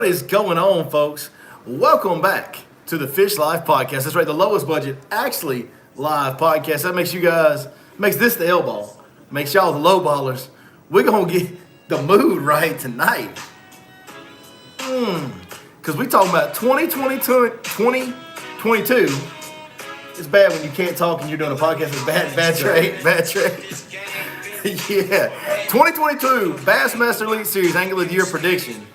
What is going on, folks? Welcome back to the Fish Live podcast. That's right, the lowest budget, actually live podcast. That makes this the LBAL, makes y'all the low ballers. We're gonna get the mood right tonight. Because we talking about 2022. It's bad when you can't talk and you're doing a podcast. It's bad trade. Yeah, 2022 Bassmaster Elite Series Angler of the Year prediction.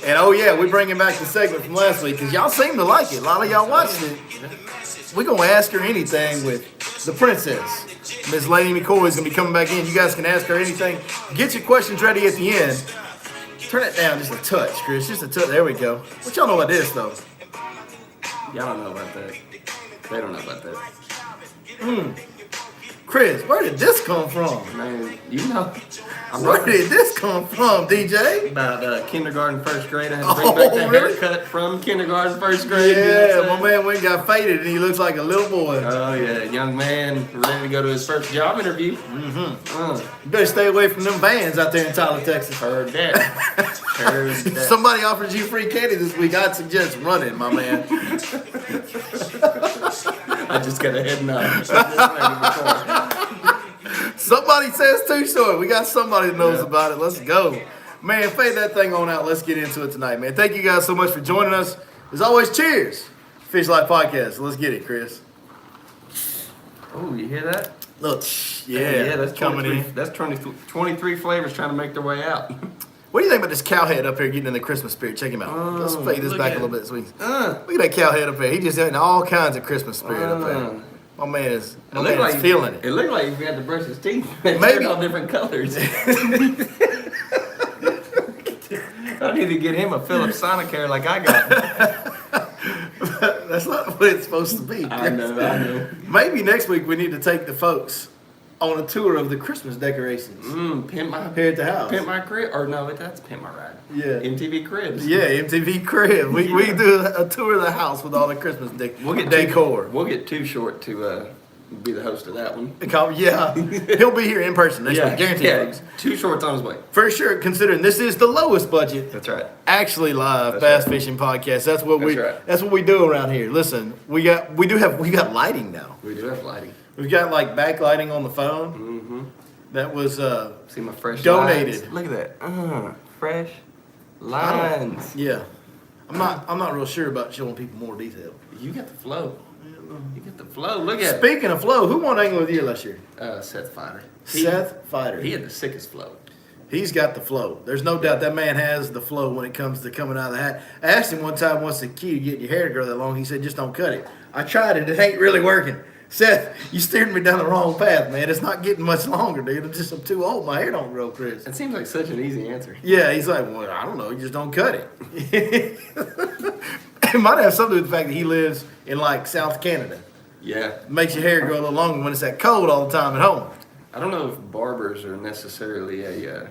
And oh yeah, we're bringing back the segment from last week because y'all seem to like it. A lot of y'all watched it. We're going to ask her anything with the princess. Miss Lady McCoy is going to be coming back in. You guys can ask her anything. Get your questions ready at the end. Turn it down just a touch, Chris. Just a touch. There we go. What y'all know about this, though? Y'all don't know about that. They don't know about that. Chris, where did this come from? Man, you know. Where did this come from, DJ? About kindergarten, first grade. I had to bring back the really? haircut from kindergarten, first grade. Yeah, my man went and got faded and he looks like a little boy. Oh, yeah. Young man ready to go to his first job interview. You better stay away from them vans out there in Tyler, Texas. Heard that. Heard If that. somebody offers you free candy this week, I'd suggest running, my man. I just got a head nod. Somebody says too short. We got somebody that knows about it. Let's go. Man, fade that thing on out. Let's get into it tonight, man. Thank you guys so much for joining us. As always, cheers. Fish Life Podcast. Let's get it, Chris. Oh, you hear that? Look, Yeah, that's coming 23, in. That's 23 flavors trying to make their way out. What do you think about this cowhead up here getting in the Christmas spirit? Check him out. Let's fade this look back a at little bit, sweet. it. Look at that cowhead up there. He just in all kinds of Christmas spirit up there. My man is feeling it. It looked like he had to brush his teeth. Maybe all different colors. I need to get him a Philips Sonicare like I got. That's not what it's supposed to be. I know. Maybe next week we need to take the folks on a tour of the Christmas decorations Pimp my here at the house. Pimp my crib, or no, that's Pimp my ride. Yeah. MTV Cribs. Yeah, MTV Crib. We do a tour of the house with all the Christmas decor. We'll get too short to be the host of that one. Yeah, he'll be here in person next week, guaranteed. Folks. Too short's on his way. For sure, considering this is the lowest budget. That's right. Actually, live bass fishing podcast. That's what we do around here. Listen, we got lighting now. We do have lighting. We've got like backlighting on the phone. Mm-hmm. That was See my fresh donated. lines? Look at that. Fresh lines. Yeah, I'm not real sure about showing people more detail. You got the flow. You got the flow. Look at Speaking of flow, who won Angler of the Year last year? Seth Fighter. Seth Fighter. He had the sickest flow. He's got the flow. There's no doubt that man has the flow when it comes to coming out of the hat. I asked him one time, what's the key to getting your hair to grow that long? He said, just don't cut it. I tried it. It ain't really working. Seth, you steered me down the wrong path, man. It's not getting much longer, dude. I'm too old. My hair don't grow, Chris. It seems like such an easy answer. Yeah, he's like, well, I don't know. You just don't cut it. It might have something to do with the fact that he lives in, like, South Canada. Yeah. Makes your hair grow a little longer when it's that cold all the time at home. I don't know if barbers are necessarily a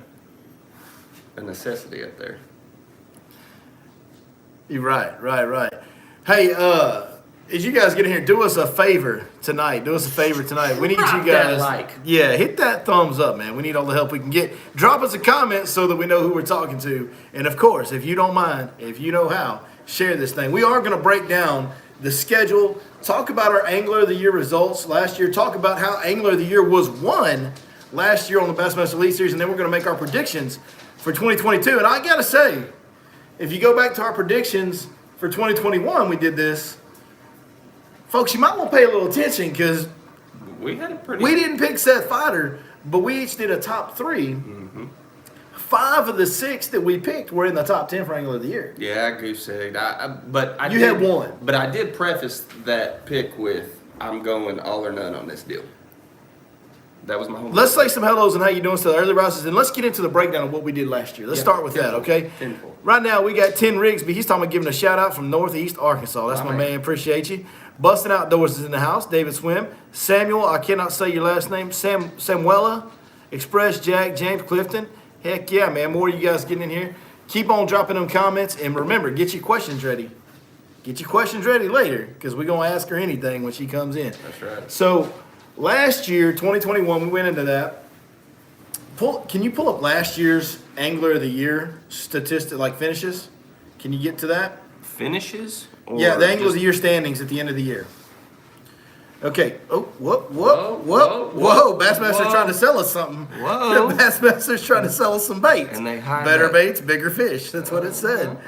necessity up there. You're right. Hey, as you guys get in here, do us a favor tonight. We need you guys. That like. Yeah, hit that thumbs up, man. We need all the help we can get. Drop us a comment so that we know who we're talking to. And of course, if you don't mind, if you know how, share this thing. We are going to break down the schedule, talk about our Angler of the Year results last year, talk about how Angler of the Year was won last year on the Bassmaster Elite Series, and then we're going to make our predictions for 2022. And I got to say, if you go back to our predictions for 2021, we did this. Folks, you might want to pay a little attention because we didn't pick Seth Fighter, but we each did a top 3. Mm-hmm. 5 of the 6 that we picked were in the top 10 for Angler of the Year. Yeah, I goose egged. But you had one. But I did preface that pick with, I'm going all or none on this deal. That was my whole. Let's say some hellos and how you doing to the early risers, and let's get into the breakdown of what we did last year. Let's start with that, okay? 10-4. Right now, we got 10 Rigsby. He's talking about giving a shout-out from Northeast Arkansas. That's my man. Appreciate you. Bustin' Outdoors is in the house. David Swim. Samuel, I cannot say your last name. Samuela. Express Jack. James Clifton. Heck yeah, man. More of you guys getting in here. Keep on dropping them comments. And remember, get your questions ready. Get your questions ready later because we're going to ask her anything when she comes in. That's right. So, last year, 2021, we went into that. Can you pull up last year's Angler of the Year statistic, like finishes? Can you get to that? Finishes? Or Yeah, the Angler of just- the Year standings at the end of the year. Okay. Oh, whoa. Bassmaster's whoa. trying to sell us something. Whoa. Bassmaster's trying to sell us some baits. And they hired Better up. baits, bigger fish. That's what it said.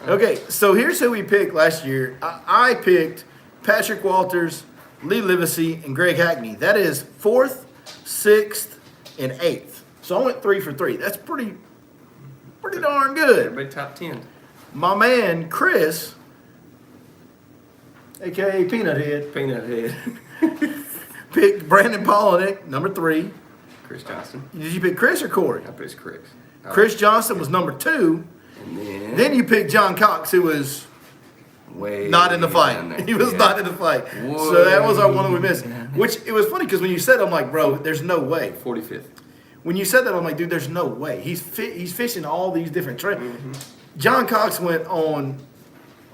Okay, so here's who we picked last year. I picked Patrick Walters, Lee Livesey, and Greg Hackney. That is 4th, 6th, and 8th. So I went 3 for 3. That's pretty darn good. Everybody top 10. My man Chris, aka Peanut Head, Peanut Head. picked Brandon Polinick, number 3. Chris Johnson. Did you pick Chris or Corey? I picked Chris. Chris Johnson was number 2. And Then you picked John Cox, who was way not in the down there. fight. He was Yeah. not in the fight. So that was our one that we missed. Which, it was funny because when you said, I'm like, bro, there's no way. 45th. When you said that, I'm like, dude, there's no way. He's fishing all these different trails. John Cox went on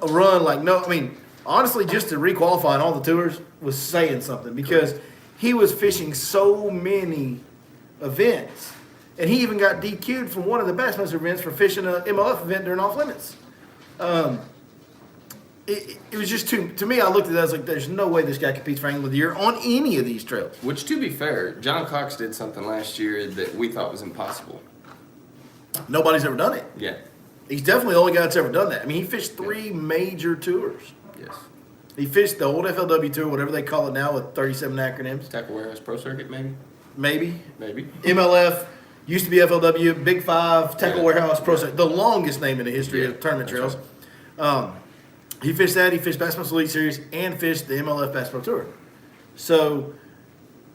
a run like no. I mean, honestly, just to requalify on all the tours was saying something because he was fishing so many events, and he even got DQ'd from one of the Bassmaster events for fishing a MLF event during off limits. It was just too. To me, I looked at that. I was like, "There's no way this guy competes for Angler of the Year on any of these trails." Which, to be fair, John Cox did something last year that we thought was impossible. Nobody's ever done it. Yeah. He's definitely the only guy that's ever done that. I mean, he fished 3 major tours. Yes. He fished the old FLW tour, whatever they call it now, with 37 acronyms. Tackle Warehouse Pro Circuit, maybe? Maybe. Maybe. MLF, used to be FLW, Big 5, Tackle Yeah. Warehouse, Pro Circuit, the longest name in the history of tournament that's trails. He fished that. He fished Bassmaster Elite Series and fished the MLF Bass Pro Tour. So,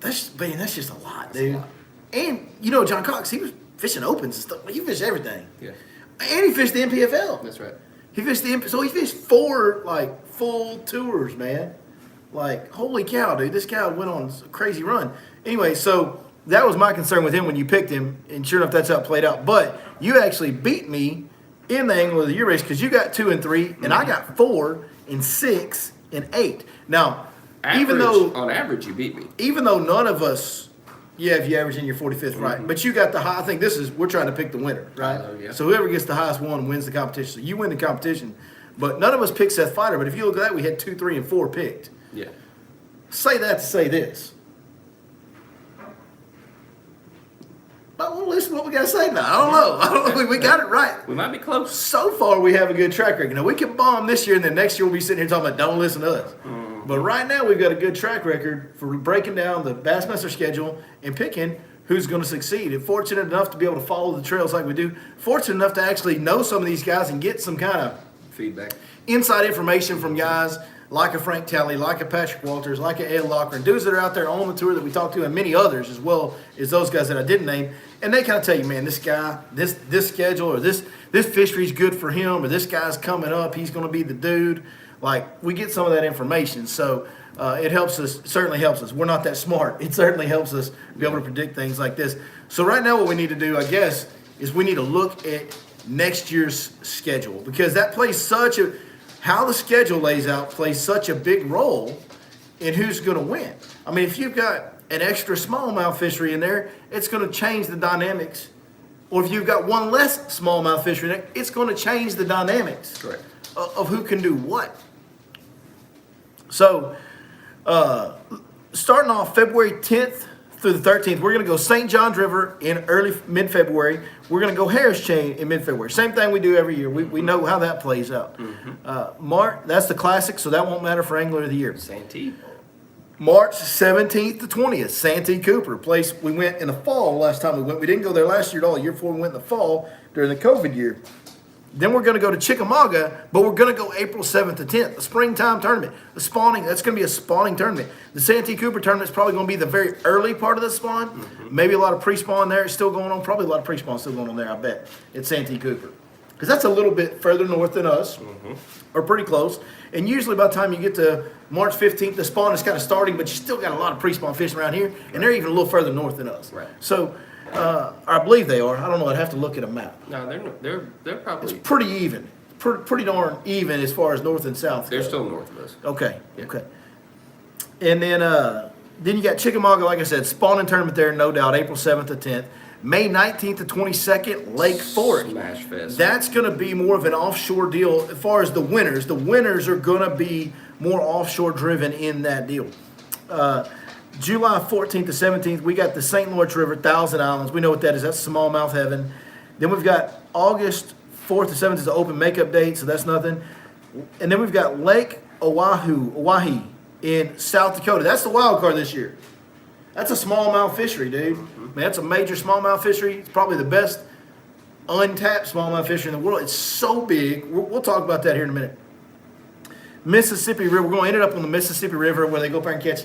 that's just a lot, dude. a lot. And, John Cox, he was fishing opens and stuff. He fished everything. Yeah. And he fished the MPFL. That's right. He fished so he fished 4 full tours, man. Holy cow, dude! This guy went on a crazy run. Anyway, so that was my concern with him when you picked him, and sure enough, that's how it played out. But you actually beat me in the Angler of the Year race because you got 2 and 3, and I got 4 and 6 and 8. Now, On average, you beat me. even though none of us. Yeah, if you average in your 45th, right. But you got the high. I think we're trying to pick the winner, right? Yeah. So whoever gets the highest one wins the competition. So you win the competition. But none of us picked Seth Fighter. But if you look at that, we had 2, 3, and 4 picked. Yeah. Say that to say this. But we'll listen to what we got to say now. I don't know. We got it right. We might be close. So far, we have a good track record. Now, we can bomb this year, and then next year we'll be sitting here talking about don't listen to us. But right now, we've got a good track record for breaking down the Bassmaster schedule and picking who's going to succeed. And fortunate enough to be able to follow the trails like we do. Fortunate enough to actually know some of these guys and get some kind of Feedback. inside information from guys like a Frank Talley, like a Patrick Walters, like a Ed Locker, and dudes that are out there on the tour that we talked to, and many others as well as those guys that I didn't name. And they kind of tell you, man, this guy, this schedule, or this fishery's good for him, or this guy's coming up, he's going to be the dude. We get some of that information. So it helps us, certainly helps us. We're not that smart. It certainly helps us be able to predict things like this. So right now what we need to do, I guess, is we need to look at next year's schedule because that plays how the schedule lays out plays such a big role in who's going to win. I mean, if you've got an extra smallmouth fishery in there, it's going to change the dynamics. Or if you've got one less smallmouth fishery in there, it's going to change the dynamics Correct. of who can do what. So, starting off February 10th through the 13th, we're going to go St. John's River in mid-February. We're going to go Harris Chain in mid-February. Same thing we do every year. We know how that plays out. That's the classic, so that won't matter for Angler of the Year. Santee. March 17th to 20th, Santee Cooper, place we went in the fall last time we went. We didn't go there last year at all. The year before we went in the fall during the COVID year. Then we're going to go to Chickamauga, but we're going to go April 7th to 10th, the springtime tournament. That's going to be a spawning tournament. The Santee Cooper tournament is probably going to be the very early part of the spawn. Maybe a lot of pre-spawn there. It's still going on. Probably a lot of pre-spawn still going on there, I bet, at Santee Cooper. Because that's a little bit further north than us, or pretty close. And usually by the time you get to March 15th, the spawn is kind of starting, but you still got a lot of pre-spawn fish around here, and they're even a little further north than us. Right. So, I believe they are. I don't know. I'd have to look at a map. No, they're probably. It's pretty even. Pretty darn even as far as north and south. They're go. still north of us. Okay. Okay. And then you got Chickamauga, like I said, spawning tournament there, no doubt, April 7th to 10th. May 19th to 22nd, Lake Fork. Smash Fest. That's going to be more of an offshore deal as far as the winners. The winners are going to be more offshore driven in that deal. July 14th to 17th, we got the St. Lawrence River, Thousand Islands. We know what that is. That's smallmouth heaven. Then we've got August 4th to 7th is the open makeup date, so that's nothing. And then we've got Lake Oahe in South Dakota. That's the wild card this year. That's a smallmouth fishery, dude. Man, that's a major smallmouth fishery. It's probably the best untapped smallmouth fishery in the world. It's so big. We'll talk about that here in a minute. Mississippi River. We're going to end it up on the Mississippi River where they go up there and catch.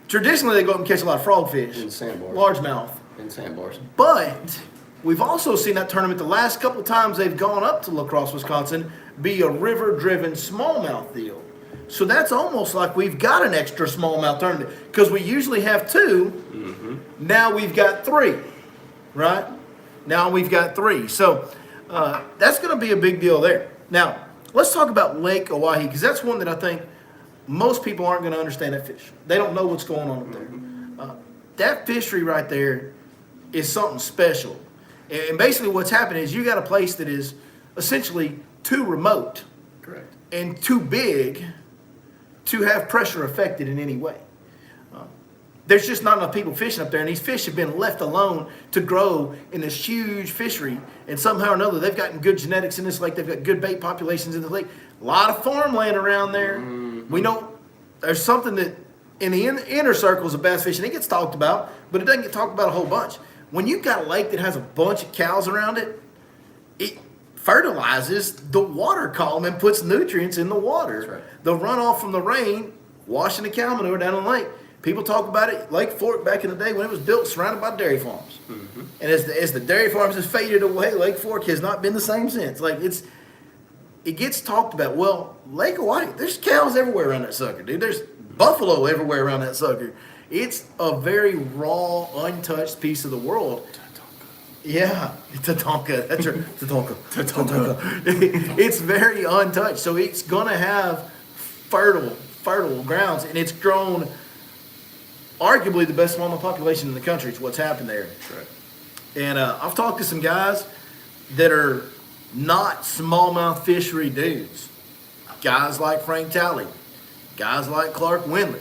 Traditionally, they go up and catch a lot of frogfish. In sandbars. Largemouth. In sandbars. But we've also seen that tournament the last couple of times they've gone up to La Crosse, Wisconsin, be a river-driven smallmouth deal. So that's almost like we've got an extra smallmouth tournament because we usually have two. Mm-hmm. Now we've got three, right? Now we've got three. So that's going to be a big deal there. Now, let's talk about Lake Oahe because that's one that I think most people aren't going to understand that fish. They don't know what's going on up there. That fishery right there is something special. And basically what's happening is you got a place that is essentially too remote. Correct. And too big to have pressure affected in any way. There's just not enough people fishing up there, and these fish have been left alone to grow in this huge fishery, and somehow or another they've gotten good genetics in this lake, they've got good bait populations in the lake. A lot of farmland around there. Mm-hmm. We know there's something that in the inner circles of bass fishing, it gets talked about, but it doesn't get talked about a whole bunch. When you've got a lake that has a bunch of cows around it, it fertilizes the water column and puts nutrients in the water. That's right. The runoff from the rain, washing the cow manure down in the lake. People talk about it, Lake Fork back in the day when it was built surrounded by dairy farms. Mm-hmm. And as the dairy farms have faded away, Lake Fork has not been the same since. Like it gets talked about. Well, Lake Hawaii, there's cows everywhere around that sucker, dude. There's buffalo everywhere around that sucker. It's a very raw, untouched piece of the world. Yeah, Tatanka. That's right. Tatanka. It's very untouched, so it's gonna have fertile grounds, and it's grown. Arguably the best smallmouth population in the country is what's happened there. That's right. And I've talked to some guys that are not smallmouth fishery dudes. Guys like Frank Talley, guys like Clark Windley,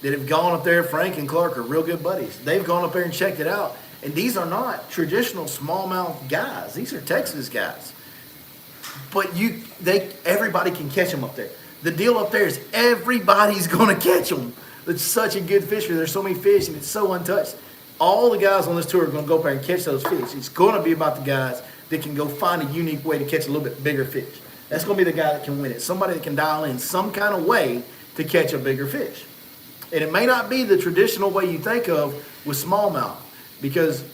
that have gone up there. Frank and Clark are real good buddies. They've gone up there and checked it out. And these are not traditional smallmouth guys. These are Texas guys. But everybody can catch them up there. The deal up there is everybody's going to catch them. It's such a good fishery. There's so many fish, and it's so untouched. All the guys on this tour are going to go up there and catch those fish. It's going to be about the guys that can go find a unique way to catch a little bit bigger fish. That's going to be the guy that can win it. Somebody that can dial in some kind of way to catch a bigger fish. And it may not be the traditional way you think of with smallmouth because,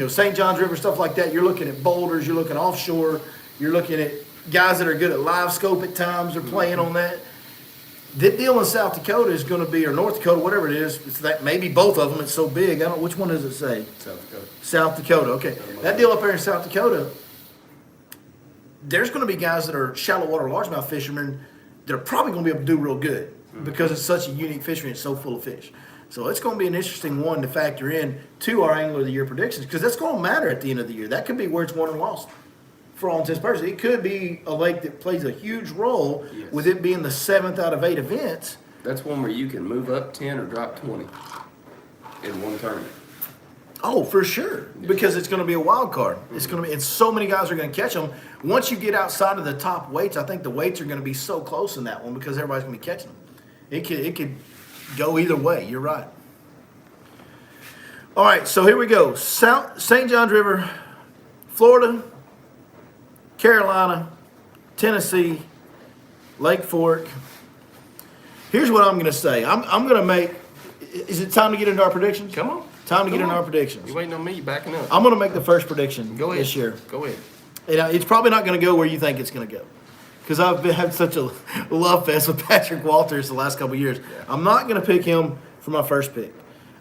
St. John's River, stuff like that, you're looking at boulders, you're looking offshore, you're looking at guys that are good at live scope at times are playing on that. The deal in South Dakota is going to be, or North Dakota, whatever it is, it's that maybe both of them, it's so big. I don't know, which one does it say? South Dakota. South Dakota, okay. That deal up there in South Dakota, there's going to be guys that are shallow water largemouth fishermen that are probably going to be able to do real good because it's such a unique fishery and it's so full of fish. So it's going to be an interesting one to factor in to our Angler of the Year predictions because that's going to matter at the end of the year. That could be where it's won or lost for all intents and purposes. It could be a lake that plays a huge role with it being the 7th out of 8 events. That's one where you can move up 10 or drop 20 in one tournament. Oh, for sure, because it's going to be a wild card. It's going to be, and so many guys are going to catch them. Once you get outside of the top weights, I think the weights are going to be so close in that one because everybody's going to be catching them. It could go either way. You're right. All right, so here we go. St. John's River, Florida, Carolina, Tennessee, Lake Fork. Here's what I'm going to say. I'm going to make. Is it time to get into our predictions? Come on. Time to get into our predictions. You waiting on me? You backing up? I'm going to make the first prediction Go ahead. this year. Go ahead. It's probably not going to go where you think it's going to go. Because I've had such a love fest with Patrick Walters the last couple of years. Yeah. I'm not going to pick him for my first pick.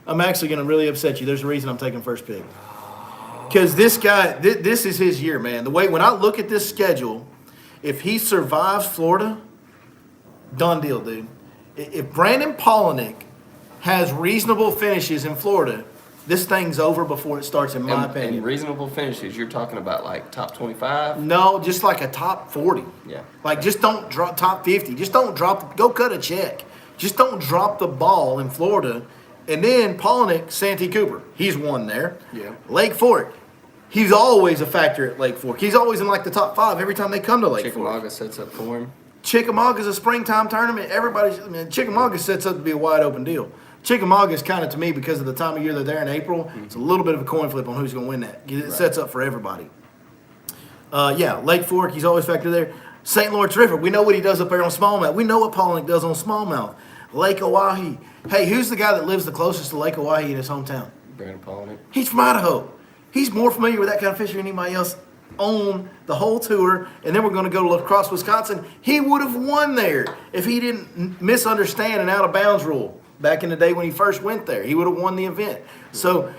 I'm actually going to really upset you. There's a reason I'm taking first pick. Because this guy, this is his year, man. The way, when I look at this schedule, if he survives Florida, done deal, dude. If Brandon Polinick has reasonable finishes in Florida, this thing's over before it starts, in my opinion. And reasonable finishes, you're talking about like top 25? No, just like a top 40. Yeah. Like, just don't drop top 50. Just don't drop, go cut a check. Just don't drop the ball in Florida. And then Palaniuk, Santee Cooper, he's won there. Yeah. Lake Fork, he's always a factor at Lake Fork. He's always in like the top 5 every time they come to Lake Fork. Chickamauga sets up for him. Chickamauga's a springtime tournament. Chickamauga sets up to be a wide open deal. Chickamauga is kind of, to me, because of the time of year they're there in April, it's a little bit of a coin flip on who's going to win that. It sets up for everybody. Lake Fork, he's always factored there. St. Lawrence River, we know what he does up there on smallmouth. We know what Palaniuk does on smallmouth. Lake Oahe. Hey, who's the guy that lives the closest to Lake Oahe in his hometown? Brandon Palaniuk. He's from Idaho. He's more familiar with that kind of fishing than anybody else on the whole tour. And then we're going to go to La Crosse, Wisconsin. He would have won there if he didn't misunderstand an out-of-bounds rule back in the day when he first went there. He would have won the event. So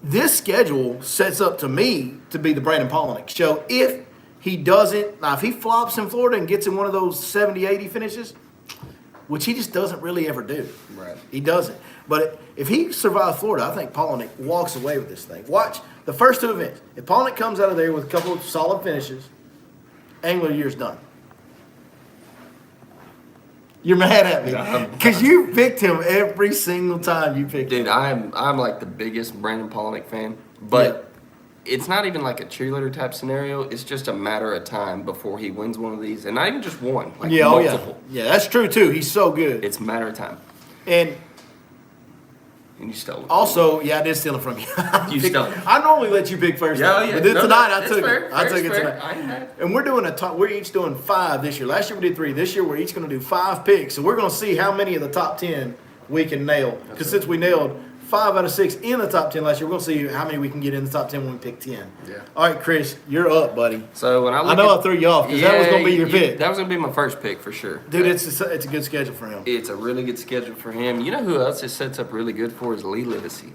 this schedule sets up, to me, to be the Brandon Palaniuk show. If he doesn't, now if he flops in Florida and gets in one of those 70, 80 finishes, which he just doesn't really ever do. Right. He doesn't. But if he survives Florida, I think Palaniuk walks away with this thing. Watch the first 2 events. If Palaniuk comes out of there with a couple of solid finishes, angler year's done. You're mad at me because you picked him every single time you picked him. Dude, I'm like the biggest Brandon Palaniuk fan, but it's not even like a cheerleader type scenario. It's just a matter of time before he wins one of these, and not even just one, like multiple. Yeah, that's true too. He's so good. It's a matter of time. And you stole it. Also, I did steal it from you. You stole it. I normally let you pick first. Yeah. But then tonight I it's took fair, it. I took it fair. tonight. I ain't mad. And we're doing we're each doing 5 this year. Last year we did 3. This year we're each going to do 5 picks. So we're going to see how many of the top 10 we can nail. Because since we nailed 5 out of 6 in the top 10 last year, we're going to see how many we can get in the top 10 when we pick 10. Yeah. All right, Chris, you're up, buddy. So when I know I threw you off because that was going to be your pick. That was going to be my first pick for sure. Dude, it's a good schedule for him. It's a really good schedule for him. You know who else it sets up really good for is Lee Livesey.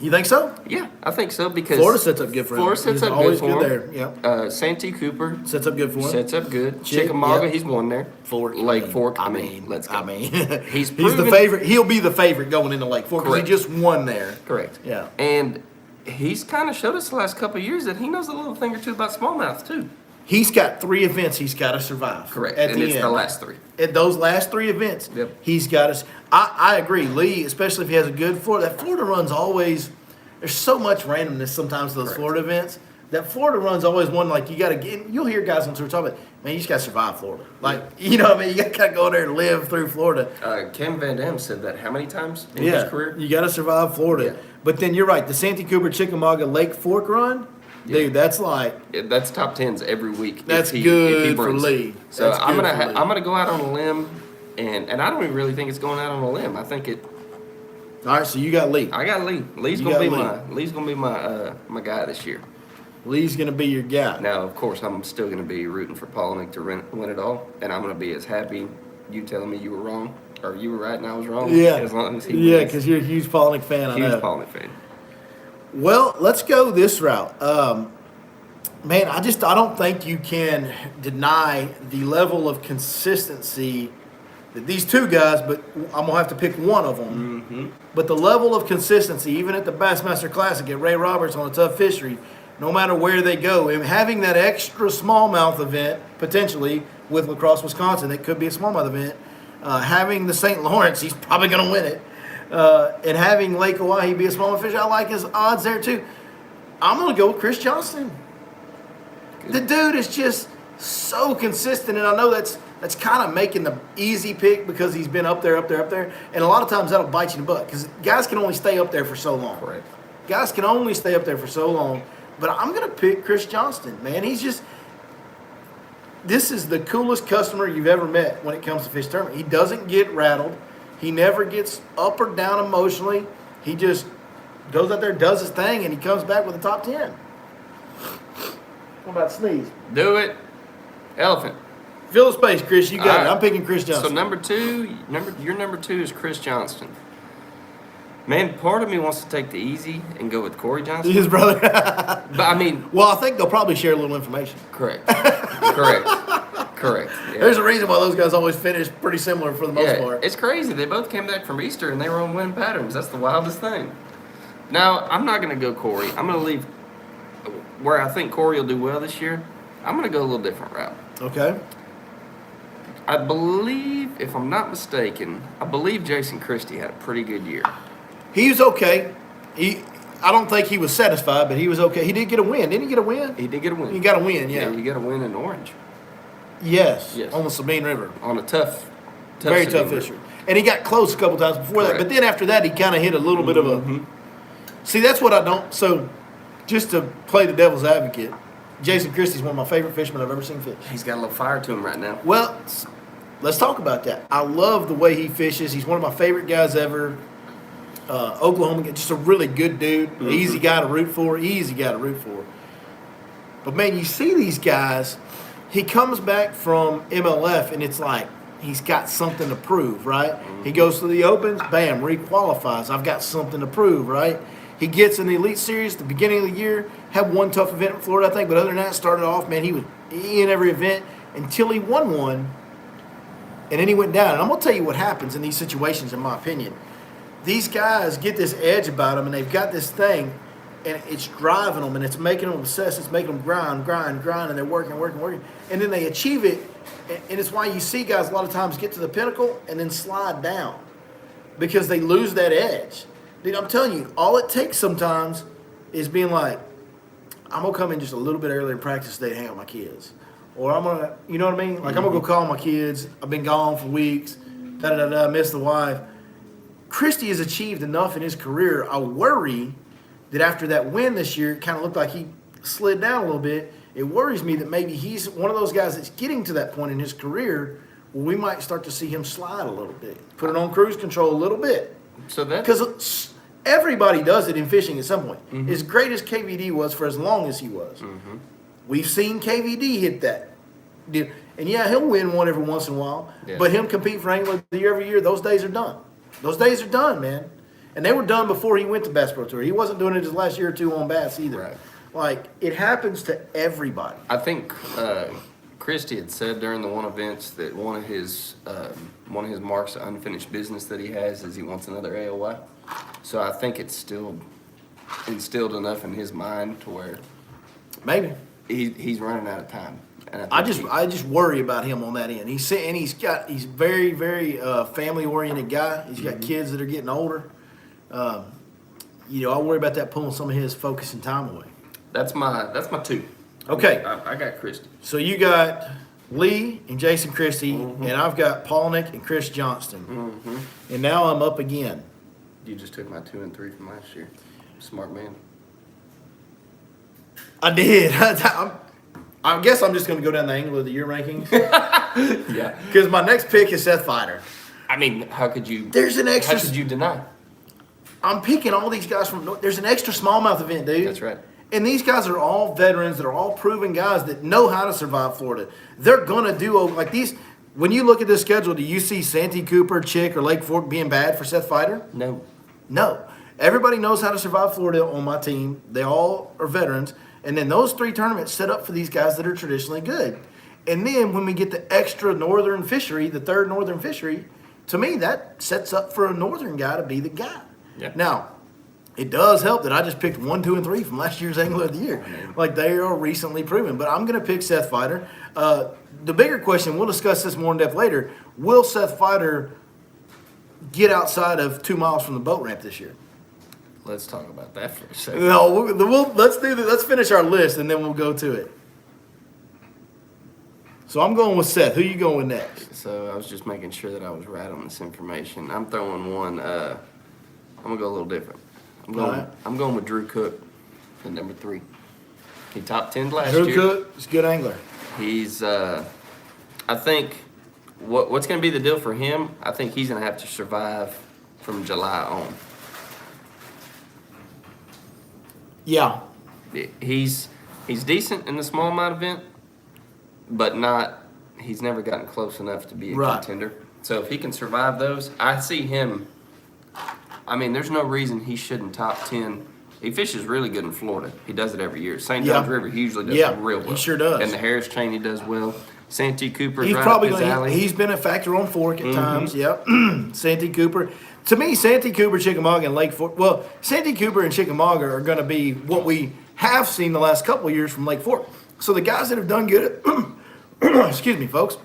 You think so? Yeah, I think so because Florida sets up good for him. Florida sets He's up always good for good him. there. Yep. Santee Cooper Sets up good for him. sets up good. Chickamauga, he's won there. Lake Fork. I mean, let's go. He's proven- the favorite. He'll be the favorite going into Lake Fork because he Correct. just won there. Correct. Yeah. And he's kind of showed us the last couple of years that he knows a little thing or two about smallmouth too. He's got 3 events he's got to survive. Correct. At And the it's end. the last 3. At those last 3 events, Yep. he's got us. I agree. Lee, especially if he has a good Florida. That Florida run's always. There's so much randomness sometimes to those Correct. Florida events. That Florida run's always one like you got to get. You'll hear guys on tour talk about, man, you just got to survive Florida. Like you know what I mean. You got to go there and live through Florida. Ken Van Dam said that how many times in his career? You got to survive Florida. Yeah. But then you're right. The Santee Cooper Chickamauga Lake Fork run, dude, that's like. That's top 10s every week. That's if he good for brings it. Lee. So That's I'm good gonna for Lee. I'm gonna go out on a limb, and I don't even really think it's going out on a limb. I think it. All right, so you got Lee. I got Lee. Lee's You gonna be got my guy this year. Lee's gonna be your guy. Now, of course, I'm still gonna be rooting for Palaniuk to win it all, and I'm gonna be as happy you telling me you were wrong or you were right and I was wrong. Yeah. As long as he Yeah, wins. because you're a huge Palaniuk fan. I Huge know. Palaniuk fan. Well, let's go this route. Man, I don't think you can deny the level of consistency that these 2 guys, but I'm gonna have to pick one of them. Mm-hmm. But the level of consistency, even at the Bassmaster Classic at Ray Roberts on a tough fishery, no matter where they go, and having that extra smallmouth event potentially with La Crosse, Wisconsin, that could be a smallmouth event. Having the St. Lawrence, he's probably gonna win it, and having Lake Oahe be a smallmouth fish, I like his odds there too. I'm gonna go with Chris Johnston. The dude is just so consistent, and I know that's kind of making the easy pick because he's been up there, and a lot of times that'll bite you in the butt because guys can only stay up there for so long. Correct. Guys can only stay up there for so long, but I'm gonna pick Chris Johnston, man. This is the coolest customer you've ever met when it comes to fish tournament. He doesn't get rattled. He never gets up or down emotionally. He just goes out there, does his thing, and he comes back with a top 10. What about sneeze? Do it. Elephant. Fill the space, Chris. You got All it. right. I'm picking Chris Johnston. So your number 2 is Chris Johnston. Man, part of me wants to take the easy and go with Corey Johnston. His brother. But I mean, Well, I think they'll probably share a little information. correct. Correct. Yeah. There's a reason why those guys always finish pretty similar for the most part. It's crazy. They both came back from Easter and they were on winning patterns. That's the wildest thing. Now, I'm not going to go Corey. I'm going to leave where I think Corey will do well this year. I'm going to go a little different route. Okay. I believe, if I'm not mistaken, Jason Christie had a pretty good year. He was okay. I don't think he was satisfied, but he was okay. He did get a win. Didn't he get a win? He did get a win. He got a win, yeah. Yeah, he got a win in Orange. Yes. On the Sabine River. On a tough very tough issue. And he got close a couple times before that. But then after that, he kind of hit a little bit of a. See, that's what I don't. So, just to play the devil's advocate, Jason Christie's one of my favorite fishermen I've ever seen fish. He's got a little fire to him right now. Well, let's talk about that. I love the way he fishes. He's one of my favorite guys ever. Oklahoma, just a really good dude. Easy guy to root for. But, man, you see these guys, he comes back from MLF, and it's like he's got something to prove, right? He goes to the Opens, bam, requalifies. I've got something to prove, right? He gets in the Elite Series at the beginning of the year, had one tough event in Florida, I think, but other than that, started off, man, he was in every event until he won one, and then he went down. And I'm going to tell you what happens in these situations, in my opinion. These guys get this edge about them, and they've got this thing, and it's driving them, and it's making them obsessed. It's making them grind, and they're working. And then they achieve it, and it's why you see guys a lot of times get to the pinnacle and then slide down because they lose that edge. Dude, I'm telling you, all it takes sometimes is being like, I'm going to come in just a little bit earlier in practice today to hang out with my kids. Or I'm going to, you know what I mean? Like, I'm going to go call my kids. I've been gone for weeks. Miss the wife. Christie has achieved enough in his career. I worry that after that win this year, it kind of looked like he slid down a little bit. It worries me that maybe he's one of those guys that's getting to that point in his career where we might start to see him slide a little bit. Put it on cruise control a little bit. So that because everybody does it in fishing at some point. As great as KVD was for as long as he was, we've seen KVD hit that. And yeah, he'll win one every once in a while. Yeah. But him compete for Angler of the Year every year, those days are done. Those days are done, man. And they were done before he went to Bass Pro Tour. He wasn't doing it his last year or two on Bass either. Right. Like, it happens to everybody. I think Christie had said during the one events that one of his marks of unfinished business that he has is he wants another AOY. So I think it's still instilled enough in his mind to where maybe he's running out of time. And I just worry about him on that end. He's very, very family oriented guy. He's got kids that are getting older. I worry about that pulling some of his focus and time away. That's my two. Okay. I got Christie. So you got Lee and Jason Christie, and I've got Palnick and Chris Johnston. And now I'm up again. You just took my 2 and 3 from last year. Smart man. I did. I guess I'm just going to go down the Angler of the Year rankings. Yeah. Because my next pick is Seth Fighter. I mean, how could you? There's an extra. How could you deny? I'm picking all these guys from. There's an extra smallmouth event, dude. That's right. And these guys are all veterans that are all proven guys that know how to survive Florida. They're going to do like these. When you look at this schedule, do you see Santee Cooper, Chick, or Lake Fork being bad for Seth Fighter? No. Everybody knows how to survive Florida on my team. They all are veterans. And then those 3 tournaments set up for these guys that are traditionally good. And then when we get the extra northern fishery, the 3rd northern fishery, to me that sets up for a northern guy to be the guy. Yeah. Now, it does help that I just picked 1, 2, and 3 from last year's Angler of the Year. Like, they are recently proven. But I'm going to pick Seth Fighter. The bigger question, we'll discuss this more in depth later, will Seth Fighter get outside of 2 miles from the boat ramp this year? Let's talk about that for a second. No, let's do that. Let's finish our list, and then we'll go to it. So I'm going with Seth. Who you going with next? So I was just making sure that I was right on this information. I'm throwing one. I'm gonna go a little different. I'm going with Drew Cook at number 3. He top 10 last year. Drew Cook is a good angler. He's. I think what's going to be the deal for him. I think he's going to have to survive from July on. Yeah. He's decent in the smallmouth event, but not. He's never gotten close enough to be a contender. So if he can survive those, I see him. I mean, there's no reason he shouldn't top 10. He fishes really good in Florida. He does it every year. St. John's River, he usually does real well. He sure does. And the Harris chain, he does well. Santee Cooper's he's right probably up his alley. He's been a factor on fork at times. Yep. Santee Cooper. To me, Santee Cooper, Chickamauga, and Lake Fork. Well, Santee Cooper and Chickamauga are going to be what we have seen the last couple of years from Lake Fork. So the guys that have done good at, excuse me, folks,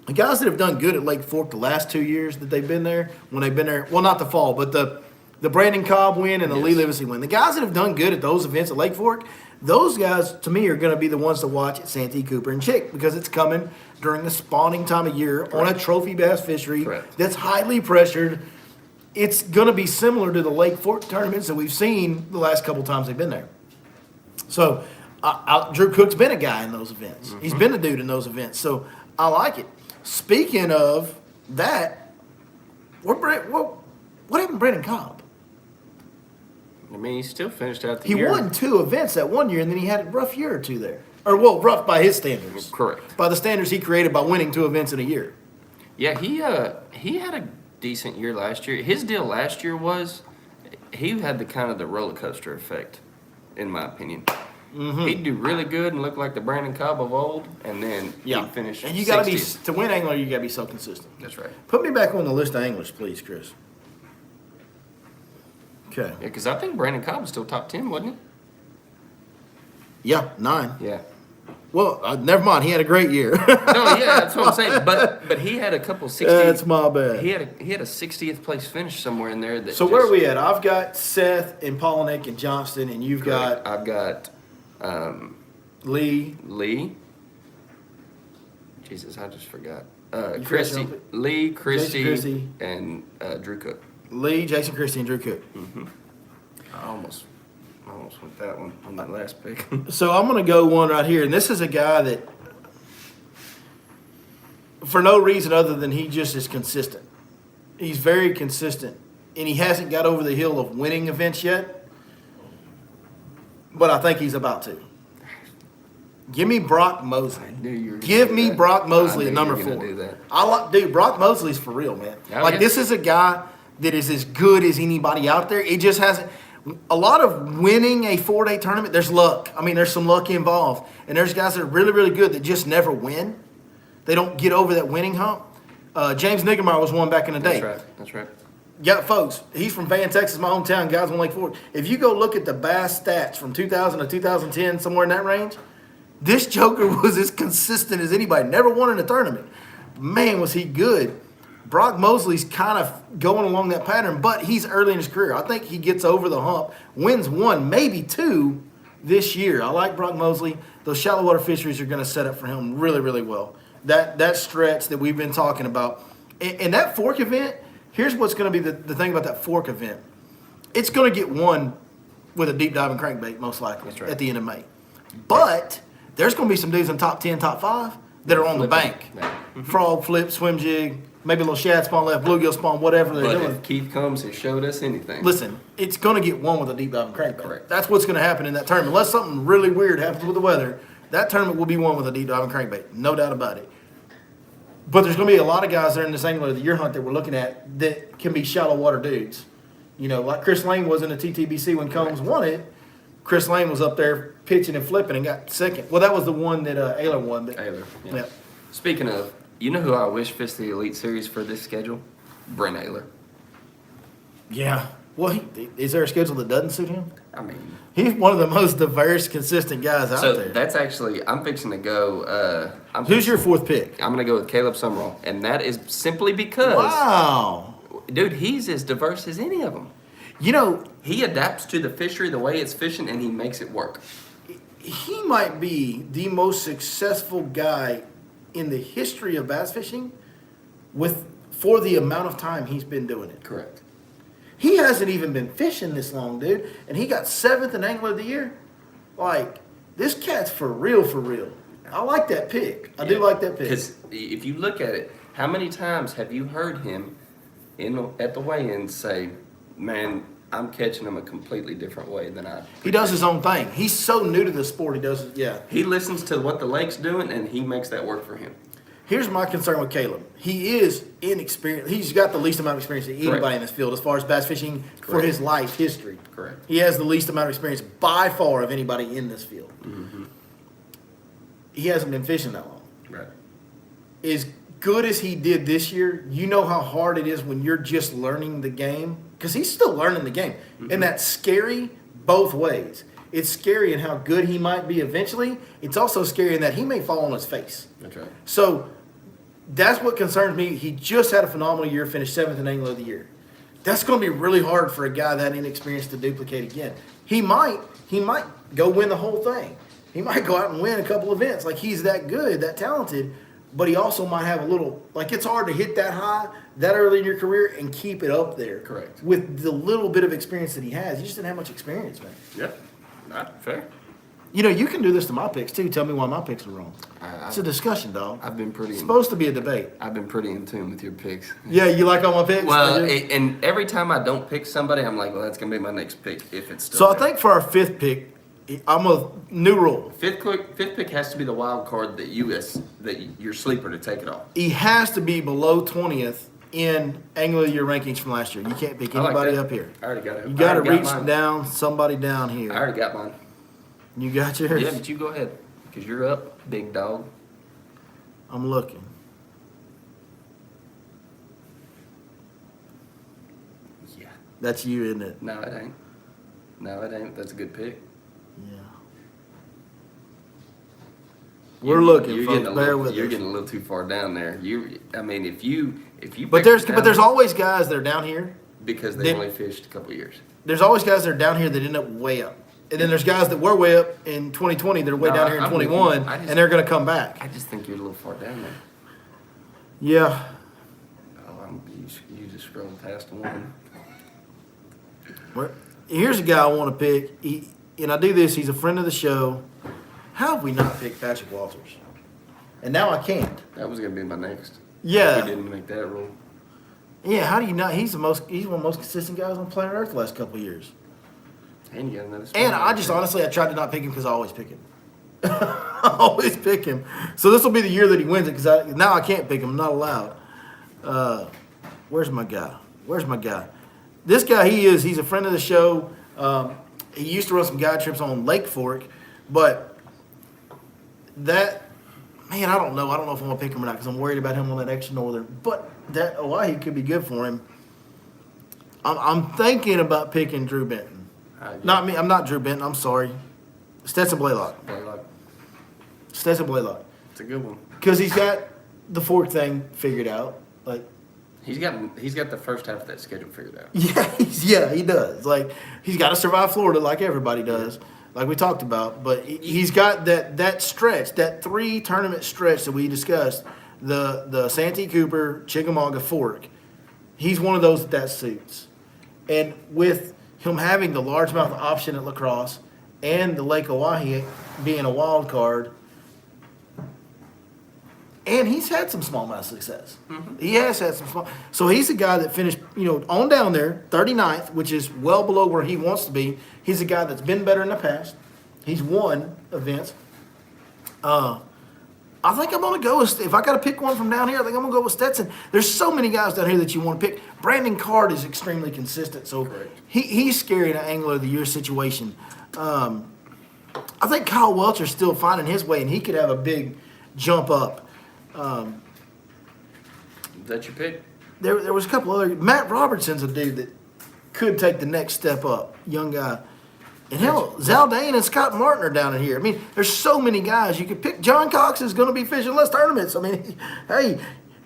the guys that have done good at Lake Fork the last 2 years that they've been there, when they've been there, well, not the fall, but the Brandon Cobb win and the Lee Livesey win. The guys that have done good at those events at Lake Fork, those guys, to me, are going to be the ones to watch at Santee Cooper and Chick because it's coming during the spawning time of year on a trophy bass fishery that's highly pressured. It's going to be similar to the Lake Fork tournaments that we've seen the last couple times they've been there. So, Drew Cook's been a guy in those events. Mm-hmm. He's been a dude in those events. So, I like it. Speaking of that, what happened to Brandon Cobb? I mean, he still finished out the year. He won 2 events that one year, and then he had a rough year or 2 there. Or, well, rough by his standards. Correct. By the standards he created by winning 2 events in a year. Yeah, he had a decent year last year. His deal last year was he had the roller coaster effect, in my opinion. Mm-hmm. He'd do really good and look like the Brandon Cobb of old, and then he'd finish. And you got to be to win angler. You got to be so consistent. That's right. Put me back on the list of anglers, please, Chris. Okay. Yeah, because I think Brandon Cobb was still top 10, wasn't he? Yeah, 9. Yeah. Well, never mind. He had a great year. No, yeah, that's what I'm saying. But he had a couple 60. That's my bad. He had a 60th place finish somewhere in there. So where are we at? I've got Seth and Polnick and Johnston, and you've got. I've got Lee. Jesus, I just forgot. Christie, Lee, Christie, and Drew Cook. Lee, Jason Christie, and Drew Cook. Mm-hmm. I almost went that one on that last pick. So I'm going to go one right here, and this is a guy that, for no reason other than he just is consistent. He's very consistent, and he hasn't got over the hill of winning events yet, but I think he's about to. Give me Brock Mosley. Give me Brock Mosley at number 4. Dude, Brock Mosley's for real, man. This is a guy that is as good as anybody out there. It just hasn't. A lot of winning a 4-day tournament, there's luck. I mean, there's some luck involved. And there's guys that are really, really good that just never win. They don't get over that winning hump. James Niggemeyer was one back in the day. That's right. Yeah, folks, he's from Van, Texas, my hometown, guys on Lake Fork. If you go look at the bass stats from 2000 to 2010, somewhere in that range, this joker was as consistent as anybody. Never won in a tournament. Man, was he good. Brock Mosley's kind of going along that pattern, but he's early in his career. I think he gets over the hump, wins 1, maybe 2 this year. I like Brock Mosley. Those shallow water fisheries are going to set up for him really, really well. That stretch that we've been talking about. And that fork event, here's what's going to be the thing about that fork event. It's going to get won with a deep diving crankbait, most likely, at the end of May. But there's going to be some dudes in top 10, top 5 that are on the bank. Frog, flip, swim jig, maybe a little shad spawn left, bluegill spawn, whatever they're doing. If Keith comes and showed us anything. Listen, it's going to get won with a deep diving crankbait. Correct. That's what's going to happen in that tournament. Unless something really weird happens with the weather, that tournament will be won with a deep diving crankbait. No doubt about it. But there's going to be a lot of guys there in this angler of the year hunt that we're looking at that can be shallow water dudes. You know, like Chris Lane was in the TTBC when Combs won it. Chris Lane was up there pitching and flipping and got second. Well, that was the one that Ayler won. Ayler, yeah. Speaking of, you know who I wish fished the Elite Series for this schedule? Brent Ayler. Yeah. Well, is there a schedule that doesn't suit him? I mean, he's one of the most diverse, consistent guys out there. So that's actually, I'm fixing to go. Who's your 4th pick? I'm going to go with Caleb Summerall, and that is simply because. Wow. Dude, he's as diverse as any of them. You know, he adapts to the fishery, the way it's fishing, and he makes it work. He might be the most successful guy in the history of bass fishing for the amount of time he's been doing it. Correct. He hasn't even been fishing this long, dude, and he got 7th in Angler of the Year. Like, this cat's for real, for real. I like that pick. I do like that pick. Because if you look at it, how many times have you heard him at the weigh-in say, man, I'm catching him a completely different way than I. He does his own thing. He's so new to the sport. He does it. Yeah. He listens to what the lake's doing, and he makes that work for him. Here's my concern with Caleb. He is inexperienced. He's got the least amount of experience of anybody in this field as far as bass fishing for his life history. Correct. He has the least amount of experience by far of anybody in this field. Mm-hmm. He hasn't been fishing that long. Right. good as he did this year, you know how hard it is when you're just learning the game, because he's still learning the game, and that's scary both ways. It's scary in how good he might be eventually. It's also scary in that he may fall on his face. That's right. So that's what concerns me. He just had a phenomenal year, finished 7th in Angler of the Year. That's going to be really hard for a guy that inexperienced to duplicate again. He might go win the whole thing. He might go out and win a couple events. Like, he's that good, that talented, but he also might have a little, like, it's hard to hit that high that early in your career and keep it up there. Correct. With the little bit of experience that he has. He just didn't have much experience, man. Yep. Not fair. You know, you can do this to my picks, too. Tell me why my picks are wrong. It's a discussion, dog. I've been pretty. It's supposed to be a debate. I've been pretty in tune with your picks. Yeah, you like all my picks? Well, and every time I don't pick somebody, I'm like, well, that's gonna be my next pick if it's still. So there. I think for our 5th pick, I'm a new rule. Fifth pick has to be the wild card that your sleeper to take it off. He has to be below 20th in Angler of the Year rankings from last year. You can't pick anybody up here. I already got it. You got to reach down somebody down here. I already got mine. You got yours? Yeah, but you go ahead because you're up, big dog. I'm looking. Yeah. That's you, isn't it? No, it ain't. No, it ain't. That's a good pick. Yeah. We're looking, folks. Bear with us. You're getting a little too far down there. I mean, if you. But there's always guys that are down here because they only fished a couple years. There's always guys that are down here that end up way up, and then there's guys that were way up in 2020 that are way down here in 21, and they're going to come back. I just think you're a little far down there. Yeah. Oh, you just scrolled past one. Here's a guy I want to pick. And I do this. He's a friend of the show. How have we not picked Patrick Walters? And now I can't. That was going to be my next. Yeah. We didn't make that rule. Yeah, how do you not? He's one of the most consistent guys on planet Earth the last couple of years. And you got another spot. And I just honestly, I tried to not pick him because I always pick him. I always pick him. So this will be the year that he wins it because now I can't pick him. I'm not allowed. Where's my guy? This guy, he's a friend of the show. He used to run some guide trips on Lake Fork, but I don't know. I don't know if I'm going to pick him or not because I'm worried about him on that extra northern. But that Hawaii could be good for him. I'm thinking about picking Drew Benton. Not me. I'm not Drew Benton. I'm sorry. Stetson Blaylock. Stetson Blaylock. It's a good one. Because he's got the fork thing figured out. Like, he's got the first half of that schedule figured out. Yeah, he does. Like, he's got to survive Florida like everybody does, like we talked about. But he's got that stretch, that 3-tournament stretch that we discussed, the Santee Cooper, Chickamauga Fork. He's one of those that suits. And with him having the largemouth option at La Crosse and the Lake Oahe being a wild card, and he's had some smallmouth success. Mm-hmm. He has had some small. So he's a guy that finished, on down there, 39th, which is well below where he wants to be. He's a guy that's been better in the past. He's won events. I think I'm going to go with, if I got to pick one from down here, I think I'm going to go with Stetson. There's so many guys down here that you want to pick. Brandon Card is extremely consistent, so he's scary in an Angler of the Year situation. I think Kyle Welcher's still finding his way, and he could have a big jump up. Is that your pick? There was a couple other. Matt Robertson's a dude that could take the next step up, young guy. And hell, Zaldane and Scott Martin are down in here. I mean, there's so many guys you could pick. John Cox is going to be fishing less tournaments. I mean,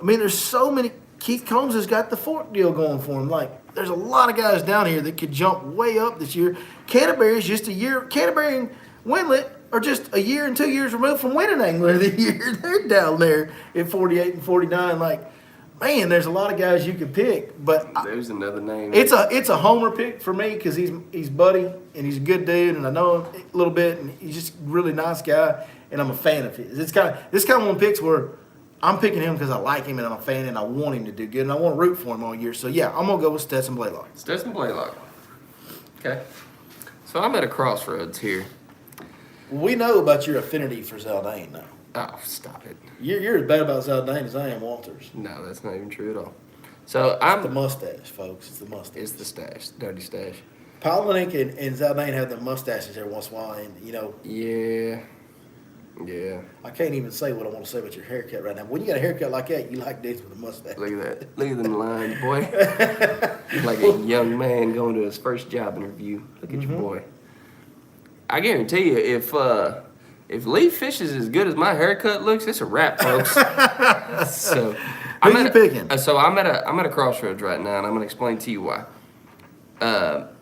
there's so many. Keith Combs has got the fork deal going for him. Like, there's a lot of guys down here that could jump way up this year. Canterbury is just a year. Canterbury and Windlet are just a year and 2 years removed from winning Angler of the Year. They're down there at 48 and 49. Like, man, there's a lot of guys you could pick, but there's another name. It's a homer pick for me because he's buddy and he's a good dude and I know him a little bit and he's just a really nice guy and I'm a fan of his. This kind of one picks where I'm picking him because I like him and I'm a fan and I want him to do good and I want to root for him all year. So yeah, I'm gonna go with Stetson Blaylock. Stetson Blaylock. Okay. So I'm at a crossroads here. We know about your affinity for Zaldane now. Oh, stop it. You're as bad about Zaldane as I am Walters. No, that's not even true at all. So I'm the mustache, folks. It's the mustache. It's the stash, dirty stash. Polinick and Zaldane have the mustaches every once in a while, and Yeah. Yeah. I can't even say what I want to say about your haircut right now. When you got a haircut like that, you like dates with a mustache. Look at that. Look at them lines, boy. He's like a young man going to his first job interview. Look at your boy. I guarantee you, if Lee Fish is as good as my haircut looks, it's a wrap, folks. So, Who you picking? So I'm at a crossroads right now, and I'm gonna explain to you why.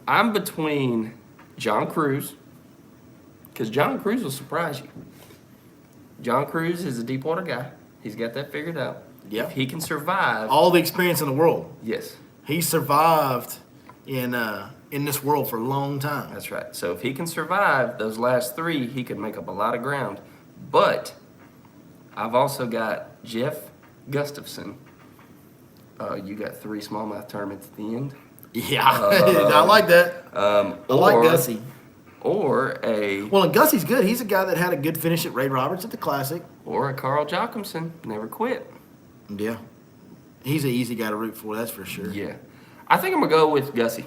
I'm between John Cruz, because John Cruz will surprise you. John Cruz is a deep water guy. He's got that figured out. Yeah. If he can survive, All the experience in the world. yes, He survived in this world for a long time. that's right. So if he can survive those last 3, he could make up a lot of ground. But I've also got Jeff Gustafson. You got 3 smallmouth tournaments at the end. Yeah, I like that. I like Gussie. Or Well, and Gussie's good. He's a guy that had a good finish at Ray Roberts at the Classic. a Carl Jocumsen, never quit. Yeah. He's an easy guy to root for, that's for sure. Yeah. I think I'm going to go with Gussie.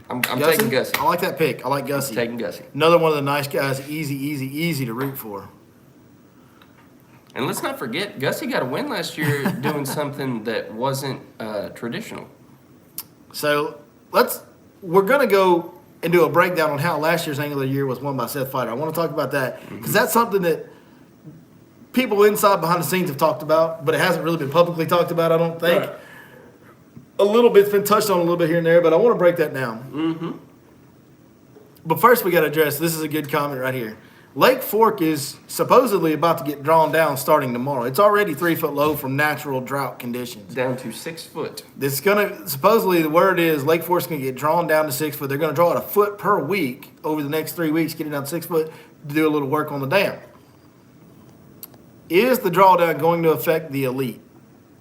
I'm taking Gussie. I like that pick. I like Gussie. Taking Gussie. Another one of the nice guys, easy to root for. And let's not forget, Gussie got a win last year doing something that wasn't traditional. So we're going to go and do a breakdown on how last year's Angler of the Year was won by Seth Fighter. I want to talk about that because that's something that people inside behind the scenes have talked about, but it hasn't really been publicly talked about, I don't think. Right. A little bit's been touched on a little bit here and there, but I want to break that down. Mm-hmm. But first we got to address, this is a good comment right here. Lake Fork is supposedly about to get drawn down starting tomorrow. It's already 3 foot low from natural drought conditions. Down to 6 foot. This supposedly the word is Lake Fork's going to get drawn down to 6 foot. They're going to draw it a foot per week over the next 3 weeks, get it down to 6 foot to do a little work on the dam. Is the drawdown going to affect the elite?